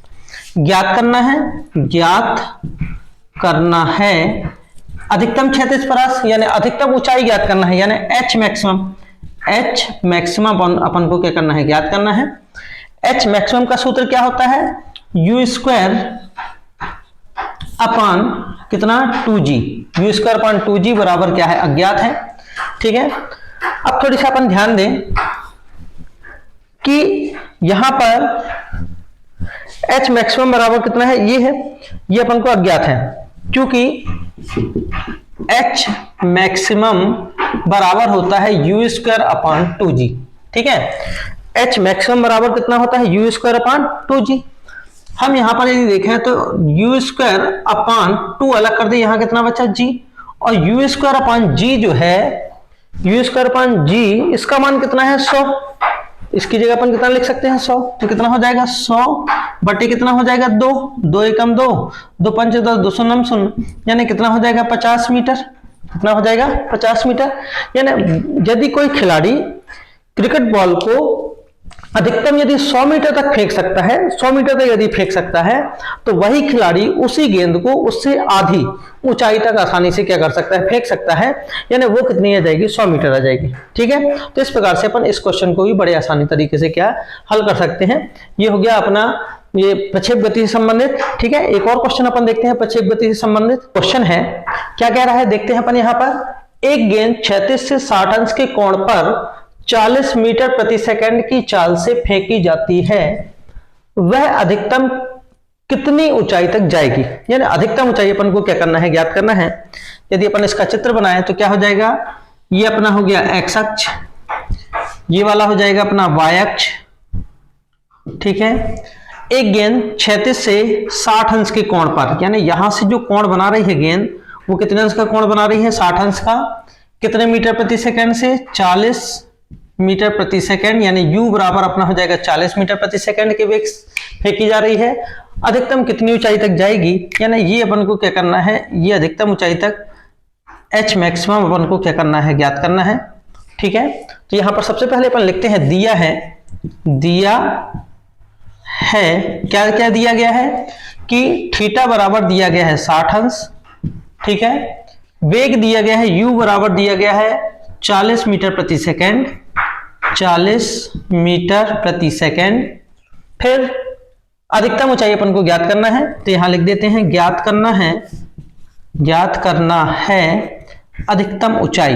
ज्ञात करना है अधिकतम क्षैतिज परास यानी अधिकतम ऊंचाई ज्ञात करना है, यानी एच मैक्सिमम अपन को क्या करना है, ज्ञात करना है। एच मैक्सिमम का सूत्र क्या होता है, u² अपान कितना 2g। u² अपान 2g बराबर क्या है, अज्ञात है। ठीक है, अब थोड़ी सा अपन ध्यान दें कि यहां पर एच मैक्सिमम बराबर कितना है, ये अपन को अज्ञात है, क्योंकि एच मैक्सिमम बराबर होता है u² अपान 2g। ठीक है, एच मैक्सिमम बराबर कितना होता है, u² अपान 2g। हम यहां पर यदि देखें तो u² अपान 2 अलग कर दे, यहां कितना बचा g, और u² अपान g जो है, u² अपान g इसका मान कितना है 100। इसकी जगह अपन कितना लिख सकते हैं 100, तो कितना हो जाएगा 100 बटे कितना हो जाएगा 2, 2 एकम 2, 2 पंच 10, 2 शून्य शून्य, यानी कितना हो जाएगा 50 मीटर। कितना हो जाएगा 50 मीटर। यानी यदि कोई खिलाड़ी क्रिकेट बॉल को अधिकतम यदि 100 मीटर तक फेंक सकता है, 100 मीटर तक यदि फेंक सकता है, तो वही खिलाड़ी उसी गेंद को उससे आधी ऊंचाई तक आसानी से क्या कर सकता है, फेंक सकता है, यानी वो कितनी आ जाएगी 100 मीटर आ जाएगी। ठीक है, तो इस प्रकार से अपन इस क्वेश्चन को भी बड़े आसानी तरीके से क्या हल कर सकते हैं। ये हो गया अपना ये प्रक्षेप गति से संबंधित। ठीक है, एक और क्वेश्चन अपन देखते हैं प्रक्षेप गति से संबंधित। क्वेश्चन है, क्या कह रहा है देखते हैं अपन। यहाँ पर एक गेंद 36 से 60 अंश के कोण पर 40 मीटर प्रति सेकंड की चाल से फेंकी जाती है, वह अधिकतम कितनी ऊंचाई तक जाएगी। यानी अधिकतम ऊंचाई अपन को क्या करना है, ज्ञात करना है। यदि अपन इसका चित्र बनाए तो क्या हो जाएगा, ये अपना हो गया एक्स अक्ष, ये वाला हो जाएगा अपना वाई अक्ष। ठीक है, एक गेंद 36 से 60 अंश के कोण पर, यानी यहां से जो कोण बना रही है गेंद, वो कितने अंश का कोण बना रही है 60 अंश का। कितने मीटर प्रति सेकंड से, 40 मीटर प्रति सेकंड, यानी u बराबर अपना हो जाएगा 40 मीटर प्रति सेकंड के वेग फेंकी जा रही है। अधिकतम कितनी ऊंचाई तक जाएगी, यानी ये अपन को क्या करना है, ये अधिकतम ऊंचाई तक h मैक्सिमम अपन को क्या करना है, ज्ञात करना है। ठीक है, तो यहां पर सबसे पहले अपन लिखते हैं दिया है दिया है, क्या क्या दिया गया है कि थीटा बराबर दिया गया है 60 अंश, ठीक है। वेग दिया गया है u बराबर दिया गया है 40 मीटर प्रति सेकेंड, 40 मीटर प्रति सेकेंड। फिर अधिकतम ऊंचाई अपन को ज्ञात करना है, तो यहां लिख देते हैं ज्ञात करना है अधिकतम ऊंचाई,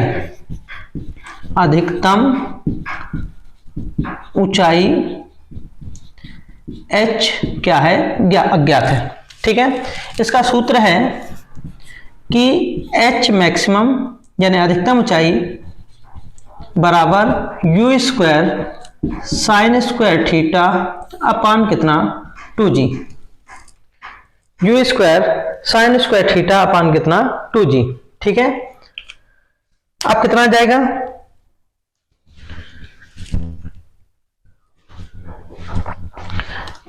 h क्या है, अज्ञात है, ठीक है। इसका सूत्र है कि h मैक्सिमम यानी अधिकतम ऊंचाई बराबर you square sine square theta upon कितना 2g, you square sine square theta upon कितना 2g, ठीक है। अब कितना जाएगा,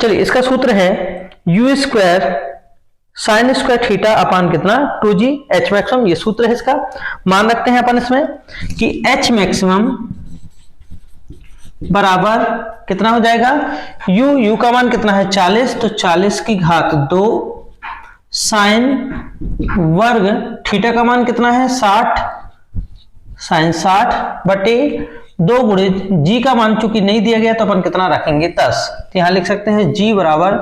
चलिए इसका सूत्र है you square sine square theta upon कितना 2g, h मैक्सिमम, ये सूत्र है इसका। मान रखते हैं अपन इसमें कि h मैक्सिमम बराबर कितना हो जाएगा, u का मान कितना है 40, तो 40 की घात 2 साइन वर्ग थीटा का मान कितना है 60, साइन 60 बटे 2 गुणे g का मान चूंकि नहीं दिया गया तो अपन कितना रखेंगे 10, तो यहां लिख सकते हैं g बराबर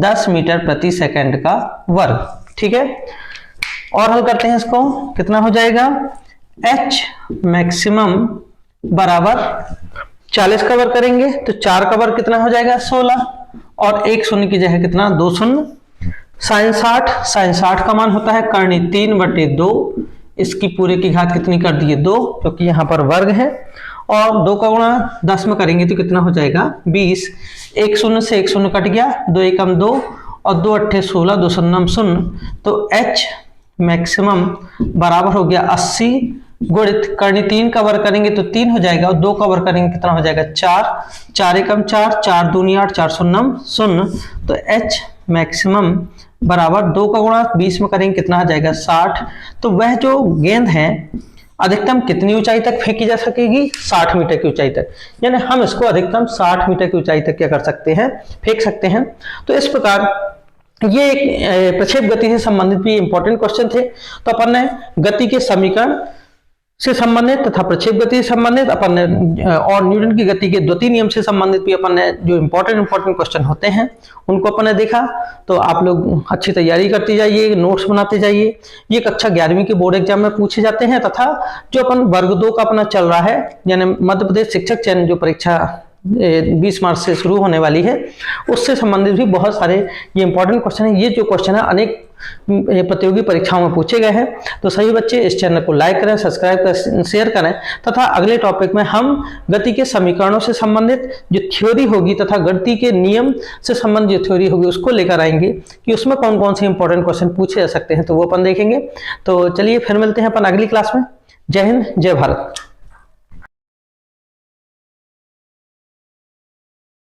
10 मीटर प्रति सेकंड का वर्ग, ठीक है। और हल करते हैं इसको, कितना हो जाएगा h मैक्सिमम बराबर 40 का वर्ग करेंगे तो 4 का वर्ग कितना हो जाएगा 16, और 1 शून्य की जगह कितना 2 शून्य, साइन 60 का मान होता है करनी 3 बटे 2, इसकी पूरे की घात कितनी कर दिए 2, क्योंकि यहाँ पर वर्ग है, और 2 का गुणा 10 में करेंगे तो कितना हो जाएगा 20, 1 शून्य से 1 शून्य कट गया, 2 एकम 2 और 2 अट्ठे 16, 2 शून्यम शून्य, तो h मैक्सिमम बराबर हो गया 80 गुणित करनी 3 का वर्ग करेंगे तो 3 हो जाएगा, और 2 का वर्ग करेंगे कितना हो जाएगा 4, 4 एकम 4, 4 दूनी 8, 4 शून्यम शून्य, तो h मैक्सिमम बराबर 2 का गुणा 20 में करेंगे कितना हो जाएगा 60। तो वह जो गेंद है अधिकतम कितनी ऊंचाई तक फेंकी जा सकेगी, 60 मीटर की ऊंचाई तक, यानी हम इसको अधिकतम 60 मीटर की ऊंचाई तक क्या कर सकते हैं, फेंक सकते हैं। तो इस प्रकार ये एक प्रक्षेप गति से संबंधित भी इंपॉर्टेंट क्वेश्चन थे। तो अपन ने गति के समीकरण से संबंधित तथा प्रक्षेप गति से संबंधित अपन ने और न्यूटन की गति के द्वितीय नियम से संबंधित भी अपन ने जो इंपॉर्टेंट क्वेश्चन होते हैं उनको अपन ने देखा। तो आप लोग अच्छी तैयारी करते जाइए, नोट्स बनाते जाइए, ये कक्षा 11वीं के बोर्ड एग्जाम में पूछे जाते हैं, तथा जो अपन वर्ग 2 का अपना चल रहा है यानी मध्य प्रदेश शिक्षक चयन जो परीक्षा 20 मार्च से शुरू होने वाली है उससे संबंधित भी बहुत सारे ये इंपॉर्टेंट क्वेश्चन है। ये जो क्वेश्चन है अनेक प्रतियोगी परीक्षाओं में पूछे गए हैं। तो सभी बच्चे इस चैनल को लाइक करें, सब्सक्राइब करें, शेयर करें, तथा अगले टॉपिक में हम गति के समीकरणों से संबंधित जो थ्योरी होगी तथा गति के नियम से संबंधित जो थ्योरी होगी उसको लेकर आएंगे कि उसमें कौन कौन से इंपॉर्टेंट क्वेश्चन पूछे जा सकते हैं, तो वो अपन देखेंगे। तो चलिए फिर मिलते हैं अपन अगली क्लास में। जय हिंद, जय भारत।